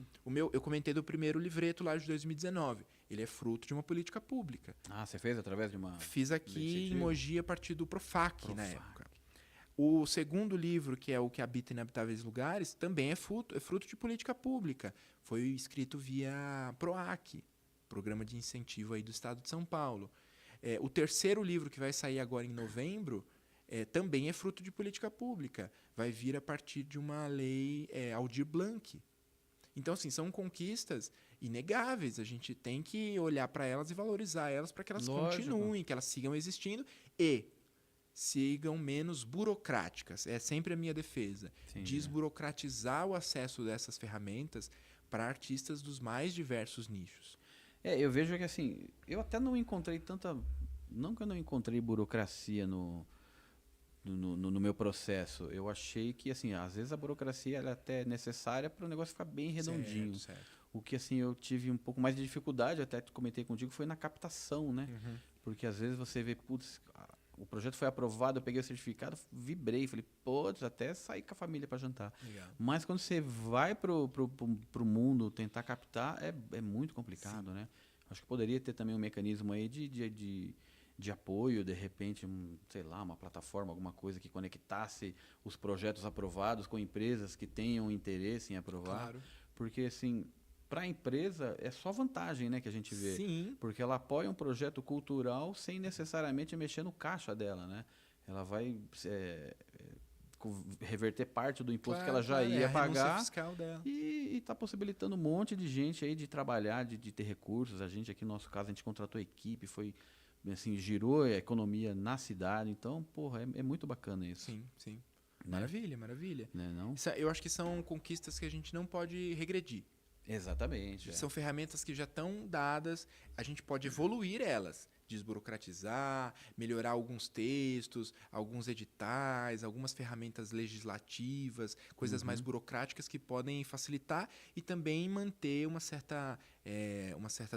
eu comentei do primeiro livreto lá de 2019. Ele é fruto de uma política pública. Ah, você fez através de uma... Fiz aqui em Mogi a partir do Profac, na época. O segundo livro, que é O que Habita Inabitáveis Lugares, também é fruto de política pública. Foi escrito via PROAC, Programa de Incentivo aí do Estado de São Paulo. O terceiro livro, que vai sair agora em novembro, também é fruto de política pública. Vai vir a partir de uma lei Aldir Blanc. Então, assim, são conquistas inegáveis. A gente tem que olhar para elas e valorizar elas para que elas continuem, que elas sigam existindo e sigam menos burocráticas. É sempre a minha defesa. Sim, desburocratizar o acesso dessas ferramentas para artistas dos mais diversos nichos. Eu vejo que, assim, eu até não encontrei tanta... Não que eu não encontrei burocracia no meu processo. Eu achei que, assim, às vezes a burocracia ela é até necessária para o negócio ficar bem redondinho. Certo. O que, assim, eu tive um pouco mais de dificuldade, até comentei contigo, foi na captação, né? Porque às vezes você vê, putz, o projeto foi aprovado, eu peguei o certificado, vibrei, falei, putz, até sair com a família para jantar. Legal. Mas quando você vai pro mundo tentar captar, é muito complicado, né? Acho que poderia ter também um mecanismo aí de apoio, de repente, sei lá, uma plataforma, alguma coisa que conectasse os projetos aprovados com empresas que tenham interesse em aprovar. Claro. Porque, assim, para a empresa é só vantagem, né, que a gente vê. Sim. Porque ela apoia um projeto cultural sem necessariamente mexer no caixa dela, né? Ela vai reverter parte do imposto que ela já ia pagar fiscal dela. e está possibilitando um monte de gente aí de trabalhar, de ter recursos. A gente aqui, no nosso caso, a gente contratou equipe, foi... assim, girou a economia na cidade. Então, porra, é muito bacana isso. Sim. Maravilha. Né, não? Eu acho que são conquistas que a gente não pode regredir. Exatamente. São ferramentas que já estão dadas, a gente pode evoluir elas, desburocratizar, melhorar alguns textos, alguns editais, algumas ferramentas legislativas, coisas mais burocráticas que podem facilitar e também manter uma certa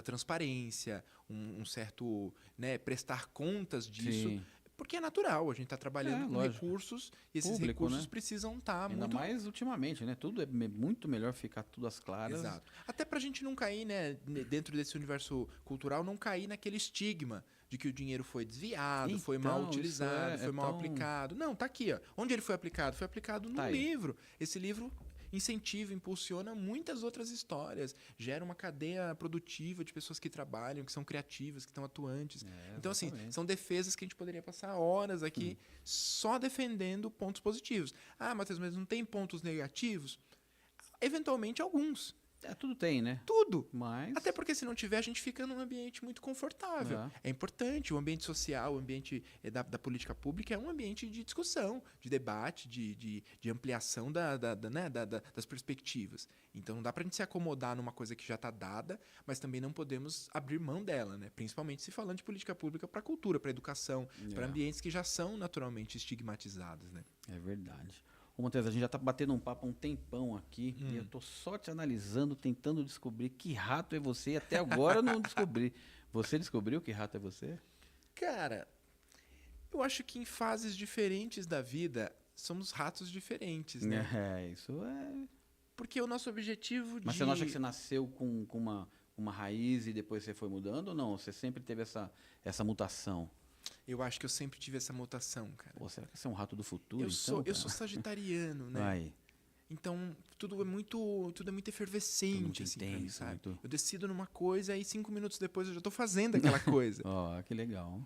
transparência, um certo, né, prestar contas disso. Sim. Porque é natural, a gente está trabalhando com lógico. recursos e esses Público, recursos né? precisam estar Ainda muito... mais ultimamente, né? Tudo é muito melhor ficar tudo às claras. Exato. Até pra gente não cair, né, dentro desse universo cultural, não cair naquele estigma de que o dinheiro foi desviado, foi mal Então, utilizado, isso foi mal tão... aplicado. Não, tá aqui, ó. Onde ele foi aplicado? Foi aplicado num livro. Esse livro incentiva, impulsiona muitas outras histórias, gera uma cadeia produtiva de pessoas que trabalham, que são criativas, que estão atuantes. Então, assim, são defesas que a gente poderia passar horas aqui só defendendo pontos positivos. Ah, Matheus, mas não tem pontos negativos? Eventualmente, alguns. Tudo tem, né? Tudo. Mas... Até porque se não tiver, a gente fica num ambiente muito confortável. É importante. O ambiente social, o ambiente da política pública é um ambiente de discussão, de debate, de ampliação das perspectivas. Então não dá pra gente se acomodar numa coisa que já está dada, mas também não podemos abrir mão dela, né? Principalmente se falando de política pública para a cultura, para a educação, para ambientes que já são naturalmente estigmatizados, né? É verdade. Ô, Matheus, a gente já tá batendo um papo há um tempão aqui e eu tô só te analisando, tentando descobrir que rato é você e até agora eu não descobri. Você descobriu que rato é você? Cara, eu acho que em fases diferentes da vida somos ratos diferentes, né? Isso é... Porque o nosso objetivo de... Mas você não acha que você nasceu com uma raiz e depois você foi mudando ou não? Você sempre teve essa mutação? Eu acho que eu sempre tive essa mutação, cara. Pô, será que você é um rato do futuro, eu sou sagitariano, né? Vai. Então, tudo é muito efervescente, muito assim, intenso, pra mim, sabe? muito... Eu decido numa coisa e 5 minutos depois eu já tô fazendo aquela coisa. Que legal.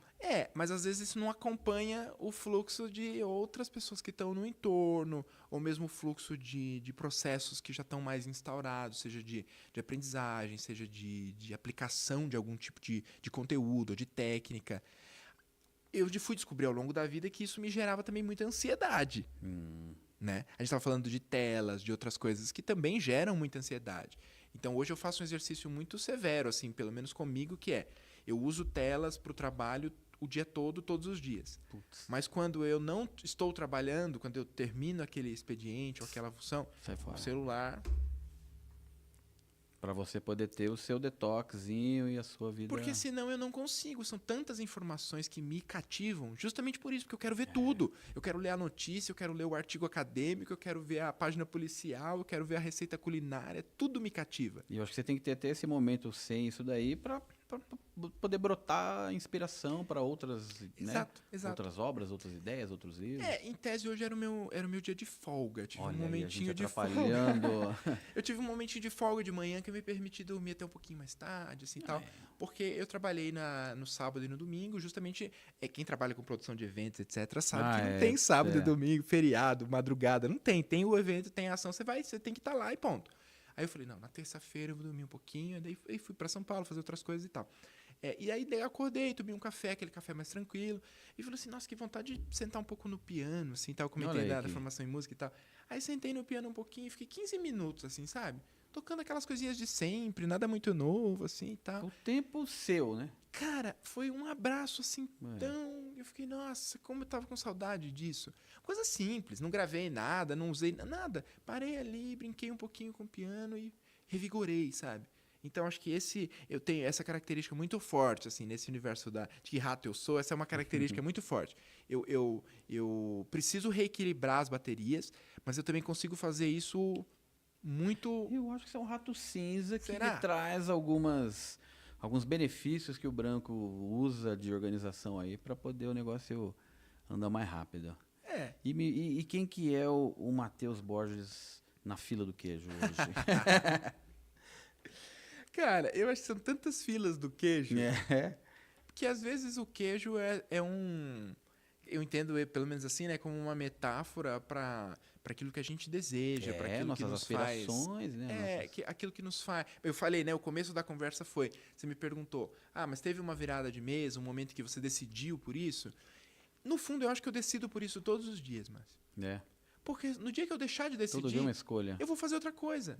Mas às vezes isso não acompanha o fluxo de outras pessoas que estão no entorno, ou mesmo o fluxo de processos que já estão mais instaurados, seja de aprendizagem, seja de aplicação de algum tipo de conteúdo, ou de técnica. Eu fui descobrir ao longo da vida que isso me gerava também muita ansiedade. Né? A gente estava falando de telas, de outras coisas que também geram muita ansiedade. Então hoje eu faço um exercício muito severo, assim, pelo menos comigo, que é: Eu uso telas para o trabalho o dia todo, todos os dias. Putz, Mas quando eu não estou trabalhando, quando eu termino aquele expediente ou aquela função, sai o fora. celular... Pra você poder ter o seu detoxinho e a sua vida... Porque senão eu não consigo. São tantas informações que me cativam, justamente por isso, porque eu quero ver tudo. Eu quero ler a notícia, eu quero ler o artigo acadêmico, eu quero ver a página policial, eu quero ver a receita culinária, tudo me cativa. E eu acho que você tem que ter até esse momento sem isso daí pra poder brotar inspiração para outras, né? Exato, exato. Outras obras, outras ideias, outros livros. Em tese hoje era o meu dia de folga. Tive Olha um aí, momentinho a gente de folga. atrapalhando. Eu tive um momentinho de folga de manhã que eu me permiti dormir até um pouquinho mais tarde, assim, tal. Porque eu trabalhei no sábado e no domingo, justamente, quem trabalha com produção de eventos, etc, sabe que não tem sábado e domingo, feriado, madrugada, não tem. Tem o evento, tem a ação, você tem que estar lá e ponto. Aí eu falei, não, na terça-feira eu vou dormir um pouquinho, daí fui para São Paulo fazer outras coisas e tal. E aí eu acordei, tomei um café, aquele café mais tranquilo, e falei assim, nossa, que vontade de sentar um pouco no piano, assim, tal, comentei da formação em música e tal. Aí sentei no piano um pouquinho e fiquei 15 minutos, assim, sabe? Tocando aquelas coisinhas de sempre, nada muito novo, assim, e tal. O tempo seu, né? Cara, foi um abraço, assim, tão... Eu fiquei, nossa, como eu tava com saudade disso. Coisa simples, não gravei nada, não usei nada. Parei ali, brinquei um pouquinho com o piano e revigorei, sabe? Então, acho que eu tenho essa característica muito forte, assim, nesse universo de que rato eu sou, essa é uma característica muito forte. Eu preciso reequilibrar as baterias, mas eu também consigo fazer isso muito... Eu acho que você é um rato cinza que Será? lhe traz alguns benefícios que o branco usa de organização aí para poder o negócio andar mais rápido. E quem que é o Matheus Borges na fila do queijo hoje? Cara, eu acho que são tantas filas do queijo que às vezes o queijo é um... Eu entendo, pelo menos assim, né, como uma metáfora para aquilo que a gente deseja, para aquilo que nos aspirações, faz. Né? Aquilo que nos faz. Eu falei, né, o começo da conversa foi, você me perguntou, mas teve uma virada de mês, um momento que você decidiu por isso? No fundo, eu acho que eu decido por isso todos os dias, mas. Porque no dia que eu deixar de decidir, todo dia é uma escolha. Eu vou fazer outra coisa.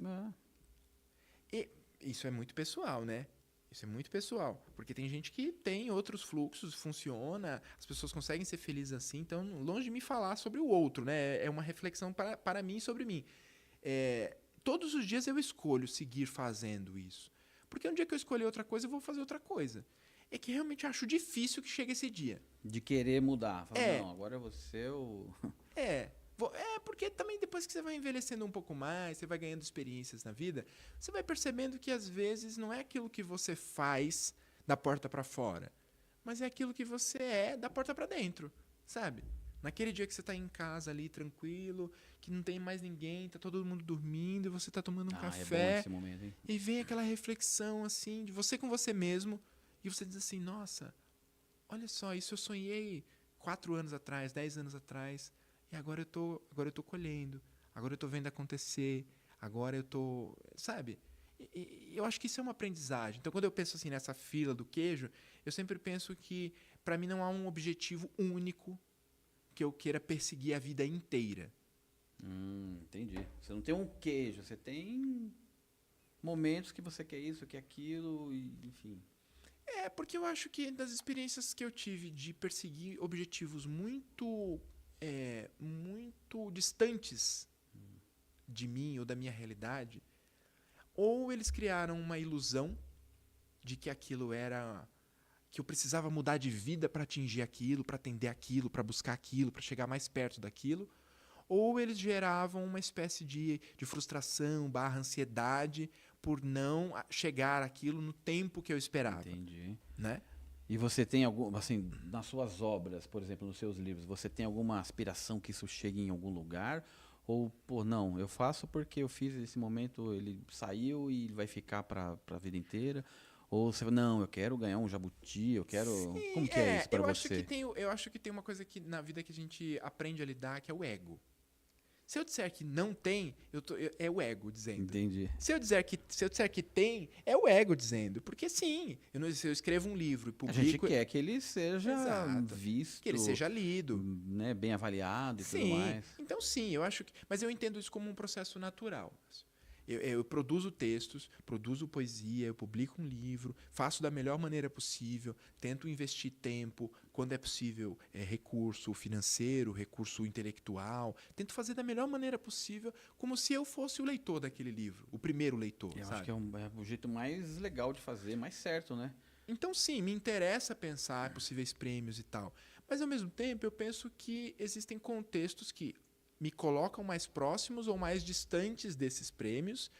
E isso é muito pessoal, né? Isso é muito pessoal, porque tem gente que tem outros fluxos, funciona, as pessoas conseguem ser felizes assim, então longe de me falar sobre o outro, né? É uma reflexão para mim sobre mim. Todos os dias eu escolho seguir fazendo isso, porque um dia que eu escolher outra coisa, eu vou fazer outra coisa. É que realmente eu acho difícil que chegue esse dia. De querer mudar. Falar, não, agora você porque também depois que você vai envelhecendo um pouco mais, você vai ganhando experiências na vida, você vai percebendo que às vezes não é aquilo que você faz da porta para fora, mas é aquilo que você é da porta para dentro, sabe? Naquele dia que você tá em casa ali tranquilo, que não tem mais ninguém, tá todo mundo dormindo, e você tá tomando um café, é bom esse momento, hein? E vem aquela reflexão assim de você com você mesmo, e você diz assim, nossa, olha só, isso eu sonhei 4 anos atrás, 10 anos atrás. E agora eu tô colhendo, agora eu tô vendo acontecer, agora eu tô... Sabe? E eu acho que isso é uma aprendizagem. Então, quando eu penso assim nessa fila do queijo, eu sempre penso que, para mim, não há um objetivo único que eu queira perseguir a vida inteira. Entendi. Você não tem um queijo, você tem momentos que você quer isso, quer aquilo, enfim. Porque eu acho que das experiências que eu tive de perseguir objetivos muito distantes de mim ou da minha realidade, ou eles criaram uma ilusão de que aquilo era... que eu precisava mudar de vida para atingir aquilo, para atender aquilo, para buscar aquilo, para chegar mais perto daquilo, ou eles geravam uma espécie de frustração / ansiedade por não chegar àquilo no tempo que eu esperava. Entendi. Né? E você tem algum, assim, nas suas obras, por exemplo, nos seus livros, você tem alguma aspiração que isso chegue em algum lugar? Ou, não, eu faço porque eu fiz esse momento, ele saiu e vai ficar para a vida inteira? Ou você, não, eu quero ganhar um jabuti, eu quero... Sim, como que é isso para você? Eu acho que tem uma coisa que na vida que a gente aprende a lidar, que é o ego. Se eu disser que não tem, é o ego dizendo. Entendi. Se eu disser que tem, é o ego dizendo. Porque sim, se eu escrevo um livro e publico... A gente quer que ele seja visto... Que ele seja lido. Né, bem avaliado e tudo mais. Então sim, eu acho que... Mas eu entendo isso como um processo natural. Eu produzo textos, produzo poesia, eu publico um livro, faço da melhor maneira possível, tento investir tempo, quando é possível, recurso financeiro, recurso intelectual, tento fazer da melhor maneira possível, como se eu fosse o leitor daquele livro, o primeiro leitor, Eu sabe? acho que é o jeito mais legal de fazer, mais certo, né? Então, sim, me interessa pensar possíveis prêmios e tal. Mas, ao mesmo tempo, eu penso que existem contextos que me colocam mais próximos ou mais distantes desses prêmios.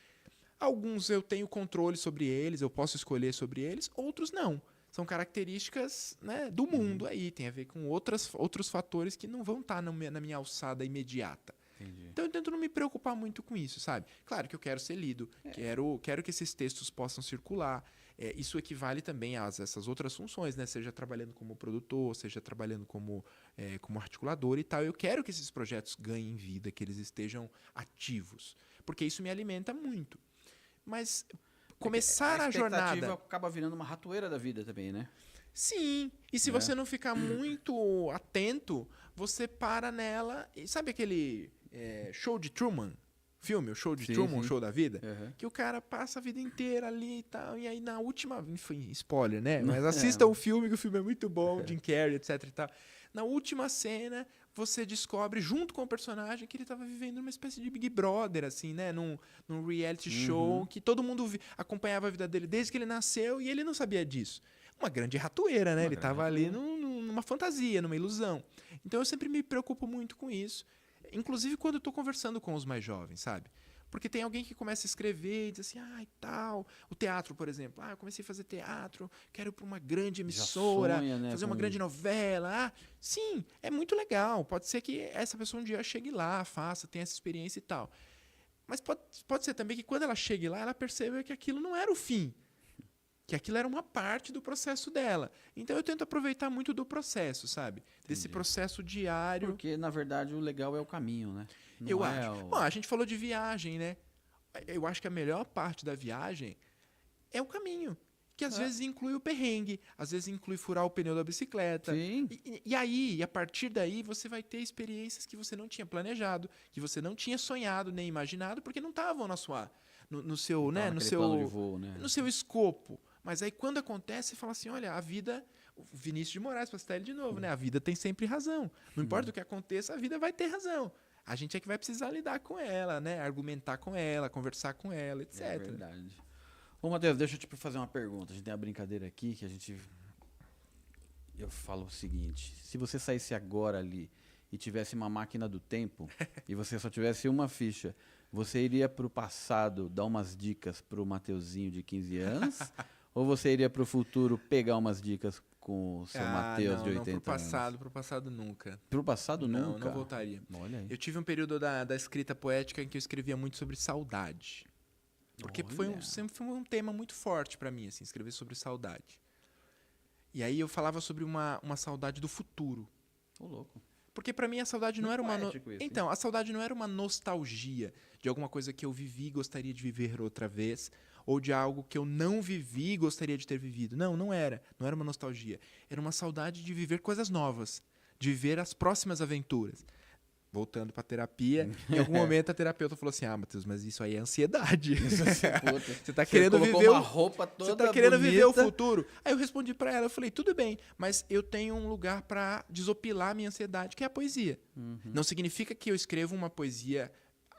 Alguns eu tenho controle sobre eles, eu posso escolher sobre eles, outros não. São características, né, do mundo aí, tem a ver com outros fatores que não vão estar na minha alçada imediata. Entendi. Então eu tento não me preocupar muito com isso, sabe? Claro que eu quero ser lido, quero que esses textos possam circular. Isso equivale também a essas outras funções, né? Seja trabalhando como produtor, seja trabalhando como articulador e tal. Eu quero que esses projetos ganhem vida, que eles estejam ativos, porque isso me alimenta muito. Mas começar a jornada... A expectativa acaba virando uma ratoeira da vida também, né? Sim, e se você não ficar muito atento, você para nela... E sabe aquele show de Truman? Filme, o show de Truman, o show da vida? Uhum. Que o cara passa a vida inteira ali e tal, e aí na última... Enfim, spoiler, né? Mas assista o filme, que o filme é muito bom, Jim Carrey, etc e tal. Na última cena, você descobre, junto com o personagem, que ele estava vivendo uma espécie de Big Brother, assim, né? Num reality show, que todo mundo acompanhava a vida dele desde que ele nasceu e ele não sabia disso. Uma grande ratoeira, né? Ele estava ali numa fantasia, numa ilusão. Então eu sempre me preocupo muito com isso. Inclusive quando eu estou conversando com os mais jovens, sabe? Porque tem alguém que começa a escrever e diz assim, e tal. O teatro, por exemplo. Eu comecei a fazer teatro, quero ir para uma grande emissora, sonha, né, fazer uma grande novela. Sim, é muito legal. Pode ser que essa pessoa um dia chegue lá, faça, tenha essa experiência e tal. Mas pode ser também que quando ela chegue lá, ela perceba que aquilo não era o fim. Que aquilo era uma parte do processo dela. Então eu tento aproveitar muito do processo, sabe? Entendi. Desse processo diário. Porque, na verdade, o legal é o caminho, né? Não eu acho. Bom, a gente falou de viagem, né? Eu acho que a melhor parte da viagem é o caminho. Que às vezes inclui o perrengue, às vezes inclui furar o pneu da bicicleta. Sim. E a partir daí, você vai ter experiências que você não tinha planejado, que você não tinha sonhado nem imaginado, porque não estavam no seu, né? No seu plano de voo, né? No seu escopo. Mas aí quando acontece, você fala assim, olha, a vida... O Vinícius de Moraes, para citar ele de novo, né? A vida tem sempre razão. Não importa o que aconteça, a vida vai ter razão. A gente é que vai precisar lidar com ela, né? Argumentar com ela, conversar com ela, etc. É verdade. Ô, Matheus, deixa eu te fazer uma pergunta. A gente tem uma brincadeira aqui que eu falo o seguinte. Se você saísse agora ali e tivesse uma máquina do tempo e você só tivesse uma ficha, você iria pro passado dar umas dicas pro Mateuzinho de 15 anos? Ou você iria pro futuro pegar umas dicas com o seu Matheus de 80 anos? Pro passado nunca. Pro passado nunca? Não voltaria. Olha aí. Eu tive um período da escrita poética em que eu escrevia muito sobre saudade. Porque sempre foi um tema muito forte para mim, assim, escrever sobre saudade. E aí eu falava sobre uma saudade do futuro. Ô, louco. Porque para mim a saudade não era uma... Então, a saudade não era uma nostalgia de alguma coisa que eu vivi e gostaria de viver outra vez, ou de algo que eu não vivi e gostaria de ter vivido. Não era. Não era uma nostalgia. Era uma saudade de viver coisas novas, de viver as próximas aventuras. Voltando para terapia, em algum momento a terapeuta falou assim: Matheus, mas isso aí é ansiedade. Você tá querendo viver uma roupa toda Você tá querendo bonita. viver o futuro. Aí eu respondi para ela, eu falei: tudo bem, mas eu tenho um lugar para desopilar a minha ansiedade, que é a poesia. Não significa que eu escrevo uma poesia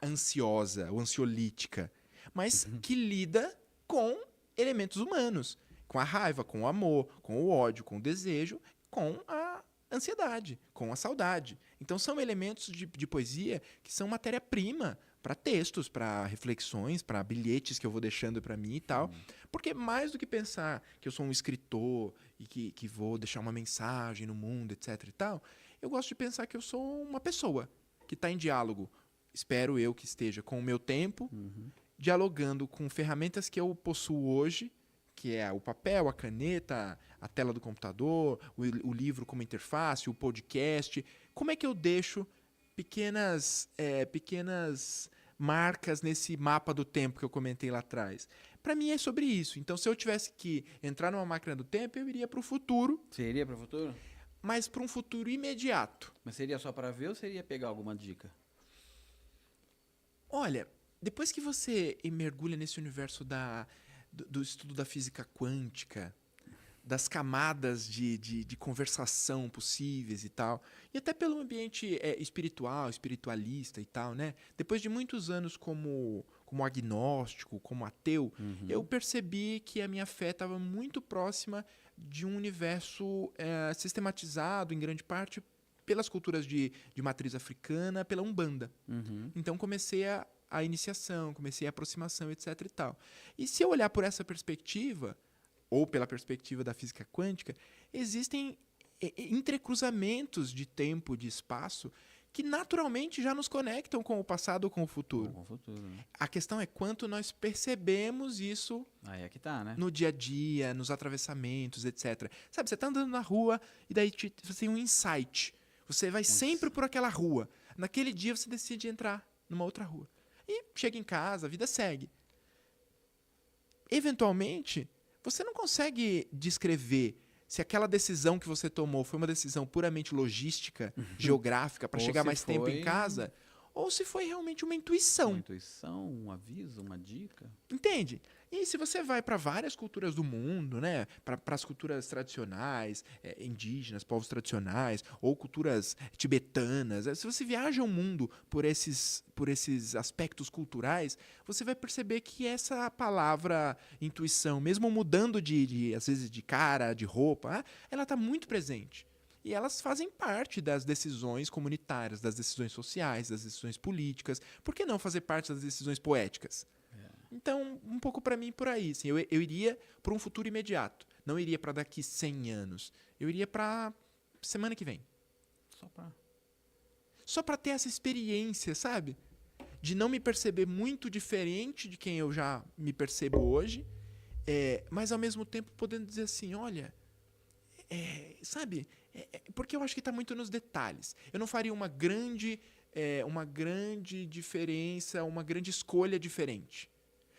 ansiosa ou ansiolítica, mas que lida com elementos humanos, com a raiva, com o amor, com o ódio, com o desejo, com a ansiedade, com a saudade. Então são elementos de poesia que são matéria-prima para textos, para reflexões, para bilhetes que eu vou deixando para mim e tal. Porque mais do que pensar que eu sou um escritor e que vou deixar uma mensagem no mundo, etc e tal, eu gosto de pensar que eu sou uma pessoa que está em diálogo, espero eu que esteja, com o meu tempo, dialogando com ferramentas que eu possuo hoje, que é o papel, a caneta, a tela do computador, o livro como interface, o podcast. Como é que eu deixo pequenas marcas nesse mapa do tempo que eu comentei lá atrás? Para mim é sobre isso. Então, se eu tivesse que entrar numa máquina do tempo, eu iria para o futuro. Você iria para o futuro? Mas para um futuro imediato. Mas seria só para ver ou seria pegar alguma dica? Olha, depois que você mergulha nesse universo do estudo da física quântica, das camadas de conversação possíveis e tal, e até pelo ambiente espiritual, espiritualista e tal, né? Depois de muitos anos como agnóstico, como ateu, eu percebi que a minha fé estava muito próxima de um universo sistematizado, em grande parte, pelas culturas de matriz africana, pela Umbanda. Então comecei a iniciação, comecei a aproximação, etc. e tal. E se eu olhar por essa perspectiva, ou pela perspectiva da física quântica, existem entrecruzamentos de tempo e de espaço que naturalmente já nos conectam com o passado ou com o futuro. Com o futuro, né? A questão é quanto nós percebemos isso Aí é que tá, né? no dia a dia, nos atravessamentos, etc. Sabe, você tá andando na rua e daí você tem um insight. Você vai sempre por aquela rua. Naquele dia você decide entrar numa outra rua. E chega em casa, a vida segue. Eventualmente, você não consegue descrever se aquela decisão que você tomou foi uma decisão puramente logística, geográfica, para Ou chegar se mais tempo foi em casa, ou se foi realmente uma intuição. Uma intuição, um aviso, uma dica. Entende? E se você vai para várias culturas do mundo, né, para as culturas tradicionais, indígenas, povos tradicionais, ou culturas tibetanas, se você viaja o mundo por esses aspectos culturais, você vai perceber que essa palavra intuição, mesmo mudando às vezes de cara, de roupa, ela está muito presente. E elas fazem parte das decisões comunitárias, das decisões sociais, das decisões políticas. Por que não fazer parte das decisões poéticas? Então, um pouco para mim por aí. Assim, eu iria para um futuro imediato. Não iria para daqui 100 anos. Eu iria para semana que vem. Só para ter essa experiência, sabe? De não me perceber muito diferente de quem eu já me percebo hoje, mas ao mesmo tempo podendo dizer assim, olha, sabe? Porque eu acho que está muito nos detalhes. Eu não faria uma grande diferença, uma grande escolha diferente.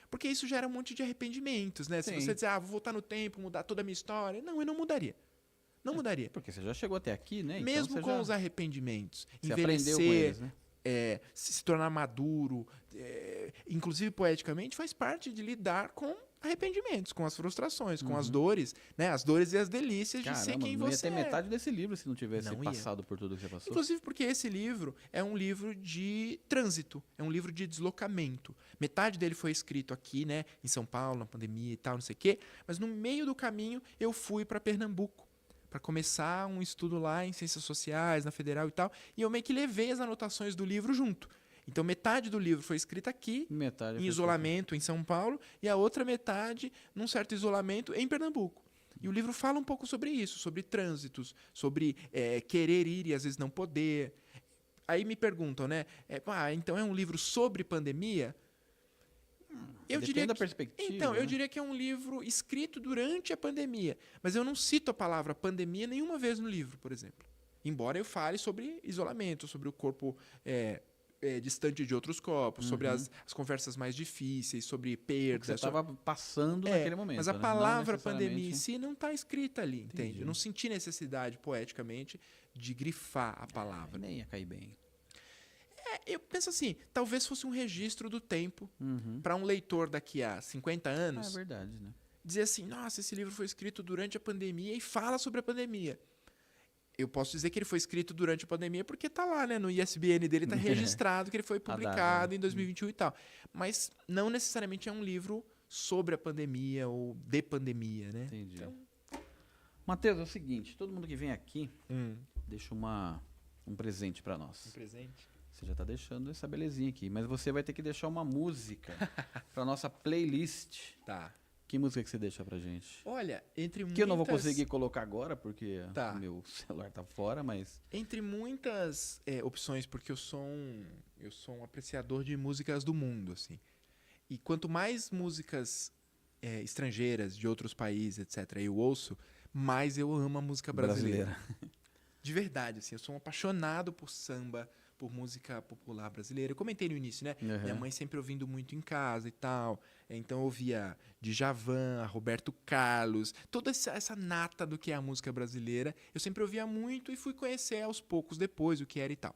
Porque isso gera um monte de arrependimentos, né? Sim. Se você dizer, vou voltar no tempo, mudar toda a minha história. Não, eu não mudaria. Não mudaria. Porque você já chegou até aqui, né? Mesmo então com os arrependimentos. Você aprendeu com eles, né? Se tornar maduro, inclusive poeticamente, faz parte de lidar com arrependimentos, com as frustrações, com as dores, né? As dores e as delícias de ser quem não ia você ter metade desse livro se não tivesse Não ia. passado por tudo que você passou. Inclusive porque esse livro é um livro de trânsito, é um livro de deslocamento. Metade dele foi escrito aqui, né, em São Paulo, na pandemia e tal, não sei o quê, mas no meio do caminho eu fui para Pernambuco para começar um estudo lá em Ciências Sociais, na Federal e tal, e eu meio que levei as anotações do livro junto. Então, metade do livro foi escrita aqui, Metade em foi isolamento em São Paulo, e a outra metade num certo isolamento em Pernambuco. E o livro fala um pouco sobre isso, sobre trânsitos, sobre querer ir e às vezes não poder. Aí me perguntam, né? Então é um livro sobre pandemia? Depende da perspectiva. Então, né? eu diria que é um livro escrito durante a pandemia. Mas eu não cito a palavra pandemia nenhuma vez no livro, por exemplo. Embora eu fale sobre isolamento, sobre o corpo distante de outros corpos, sobre as conversas mais difíceis, sobre perdas. Você estava passando naquele momento. Mas a né? palavra Não necessariamente- pandemia em si não está escrita ali, Entendi. entende? Eu não senti necessidade, poeticamente, de grifar a palavra. Nem ia cair bem. Eu penso assim, talvez fosse um registro do tempo para um leitor daqui a 50 É anos verdade, né? dizer assim, nossa, esse livro foi escrito durante a pandemia e fala sobre a pandemia. Eu posso dizer que ele foi escrito durante a pandemia porque está lá, né? No ISBN dele está registrado que ele foi publicado em 2021 e tal. Mas não necessariamente é um livro sobre a pandemia ou de pandemia, né? Entendi. Então, Matheus, é o seguinte, todo mundo que vem aqui deixa um presente para nós. presente. Você já tá deixando essa belezinha aqui, mas você vai ter que deixar uma música para nossa playlist. Tá. Que música que você deixa pra gente? Olha, entre muitas... Que eu não vou conseguir colocar agora, porque Tá. o meu celular tá fora, mas... Entre muitas opções, porque eu sou um apreciador de músicas do mundo, assim. E quanto mais músicas estrangeiras, de outros países, etc., eu ouço, mais eu amo a música brasileira. De verdade, assim, eu sou um apaixonado por samba, por música popular brasileira. Eu comentei no início, né? Uhum. Minha mãe sempre ouvindo muito em casa e tal. Então eu ouvia Djavan, Roberto Carlos, toda essa nata do que é a música brasileira. Eu sempre ouvia muito e fui conhecer aos poucos depois o que era e tal.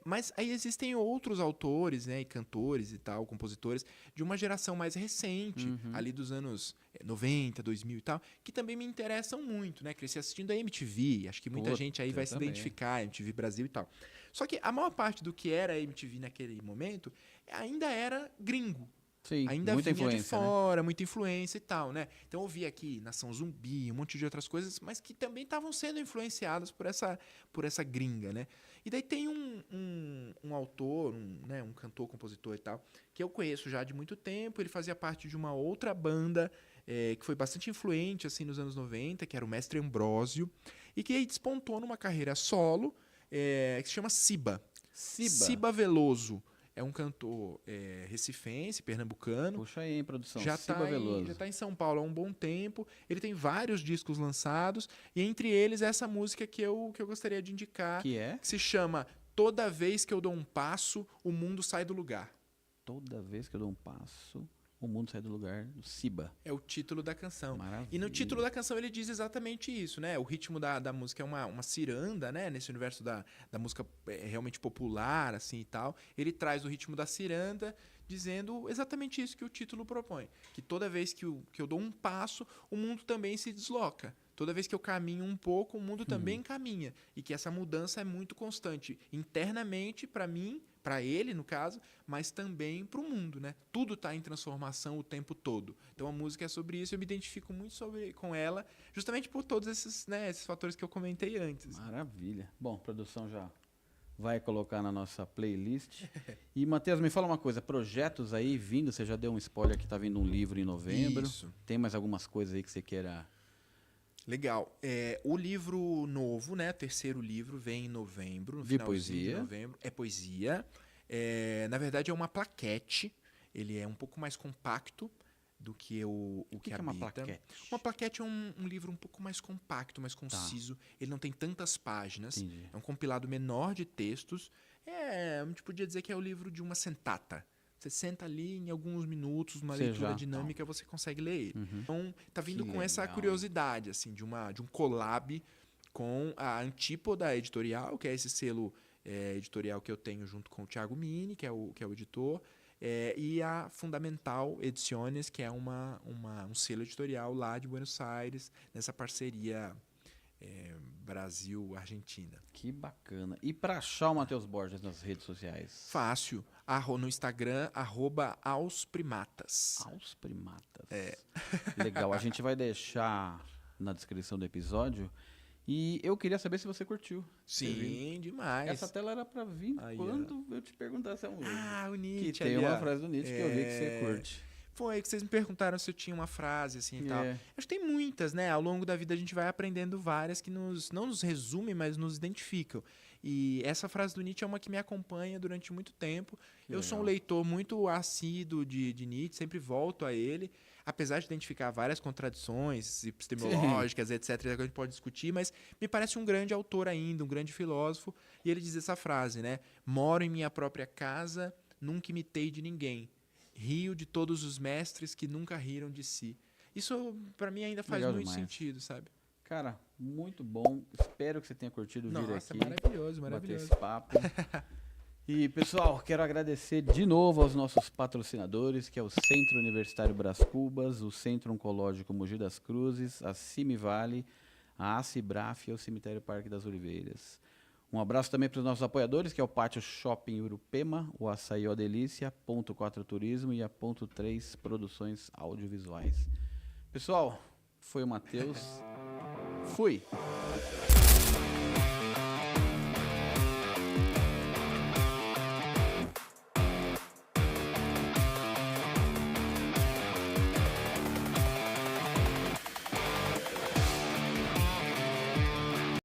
Mas aí existem outros autores, né, e cantores e tal, compositores, de uma geração mais recente, ali dos anos 90, 2000 e tal, que também me interessam muito, né? Cresci assistindo a MTV, acho que muita gente aí vai se identificar, MTV Brasil e tal. Só que a maior parte do que era a MTV naquele momento ainda era gringo. Sim, ainda muita vinha de influência, fora, muita influência e tal, né? Então eu vi aqui Nação Zumbi, um monte de outras coisas, mas que também estavam sendo influenciadas por essa gringa, né? E daí tem um autor, né, um cantor, compositor e tal, que eu conheço já de muito tempo, ele fazia parte de uma outra banda que foi bastante influente assim nos anos 90, que era o Mestre Ambrósio, e que aí despontou numa carreira solo, que se chama Siba. Siba Veloso. É um cantor recifense, pernambucano. Puxa aí, hein, produção. Já está em São Paulo há um bom tempo. Ele tem vários discos lançados. E entre eles, essa música que eu gostaria de indicar. Que é? Que se chama Toda Vez Que Eu Dou Um Passo, O Mundo Sai do Lugar. Toda vez que eu dou um passo, o mundo sai do lugar. Do Siba. É o título da canção. Maravilha. E no título da canção ele diz exatamente isso, né? O ritmo da música é uma ciranda, né? Nesse universo da música realmente popular, assim e tal. Ele traz o ritmo da ciranda, dizendo exatamente isso que o título propõe. Que toda vez que eu dou um passo, o mundo também se desloca. Toda vez que eu caminho um pouco, o mundo também caminha. E que essa mudança é muito constante. Internamente, para mim, para ele, no caso, mas também para o mundo, né? Tudo está em transformação o tempo todo. Então a música é sobre isso, eu me identifico muito com ela, justamente por todos esses fatores que eu comentei antes. Maravilha. Bom, produção já vai colocar na nossa playlist. E, Matheus, me fala uma coisa, projetos aí vindo, você já deu um spoiler que tá vindo um livro em novembro. Isso. Tem mais algumas coisas aí que você queira... Legal. O livro novo, né? O terceiro livro vem em novembro, no De finalzinho poesia. de novembro. É poesia. Na verdade, é uma plaquete. Ele é um pouco mais compacto do que o que é uma habita. plaquete? Uma plaquete é um livro um pouco mais compacto, mais conciso. Ele não tem tantas páginas. Entendi. É um compilado menor de textos. A gente podia dizer que é o livro de uma sentata. Você senta ali em alguns minutos, uma leitura dinâmica, você consegue ler ele. Então, tá vindo com essa curiosidade, assim, de um collab com a Antípoda Editorial, que é esse selo editorial que eu tenho junto com o Thiago Mini, que é o editor, e a Fundamental Ediciones, que é um selo editorial lá de Buenos Aires, nessa parceria Brasil-Argentina. Que bacana. E para achar o Matheus Borges nas redes sociais? Fácil. No Instagram, @aosprimatas. Aosprimatas. Legal. A gente vai deixar na descrição do episódio. E eu queria saber se você curtiu. Sim, demais. Essa tela era para vir quando eu te perguntasse a música. O Nietzsche. Que tem uma frase do Nietzsche que eu vi que você curte. Foi que vocês me perguntaram se eu tinha uma frase assim e tal. Acho que tem muitas, né? Ao longo da vida a gente vai aprendendo várias que não nos resumem, mas nos identificam. E essa frase do Nietzsche é uma que me acompanha durante muito tempo. Eu sou um leitor muito assíduo de Nietzsche, sempre volto a ele, apesar de identificar várias contradições epistemológicas, etc., que a gente pode discutir, mas me parece um grande autor ainda, um grande filósofo. E ele diz essa frase, né? Moro em minha própria casa, nunca imitei de ninguém. Rio de todos os mestres que nunca riram de si. Isso, para mim, ainda faz muito sentido, sabe? Cara, muito bom. Espero que você tenha curtido vir aqui. Maravilhoso, bater esse papo. E, pessoal, quero agradecer de novo aos nossos patrocinadores, que é o Centro Universitário Brás Cubas, o Centro Oncológico Mogi das Cruzes, a Cimivale, a Acibraf e o Cemitério Parque das Oliveiras. Um abraço também para os nossos apoiadores, que é o Pátio Shopping Urupema, o Açaí Ó Delícia, Ponto 4 Turismo e a Ponto 3 Produções Audiovisuais. Pessoal, foi o Matheus. Fui!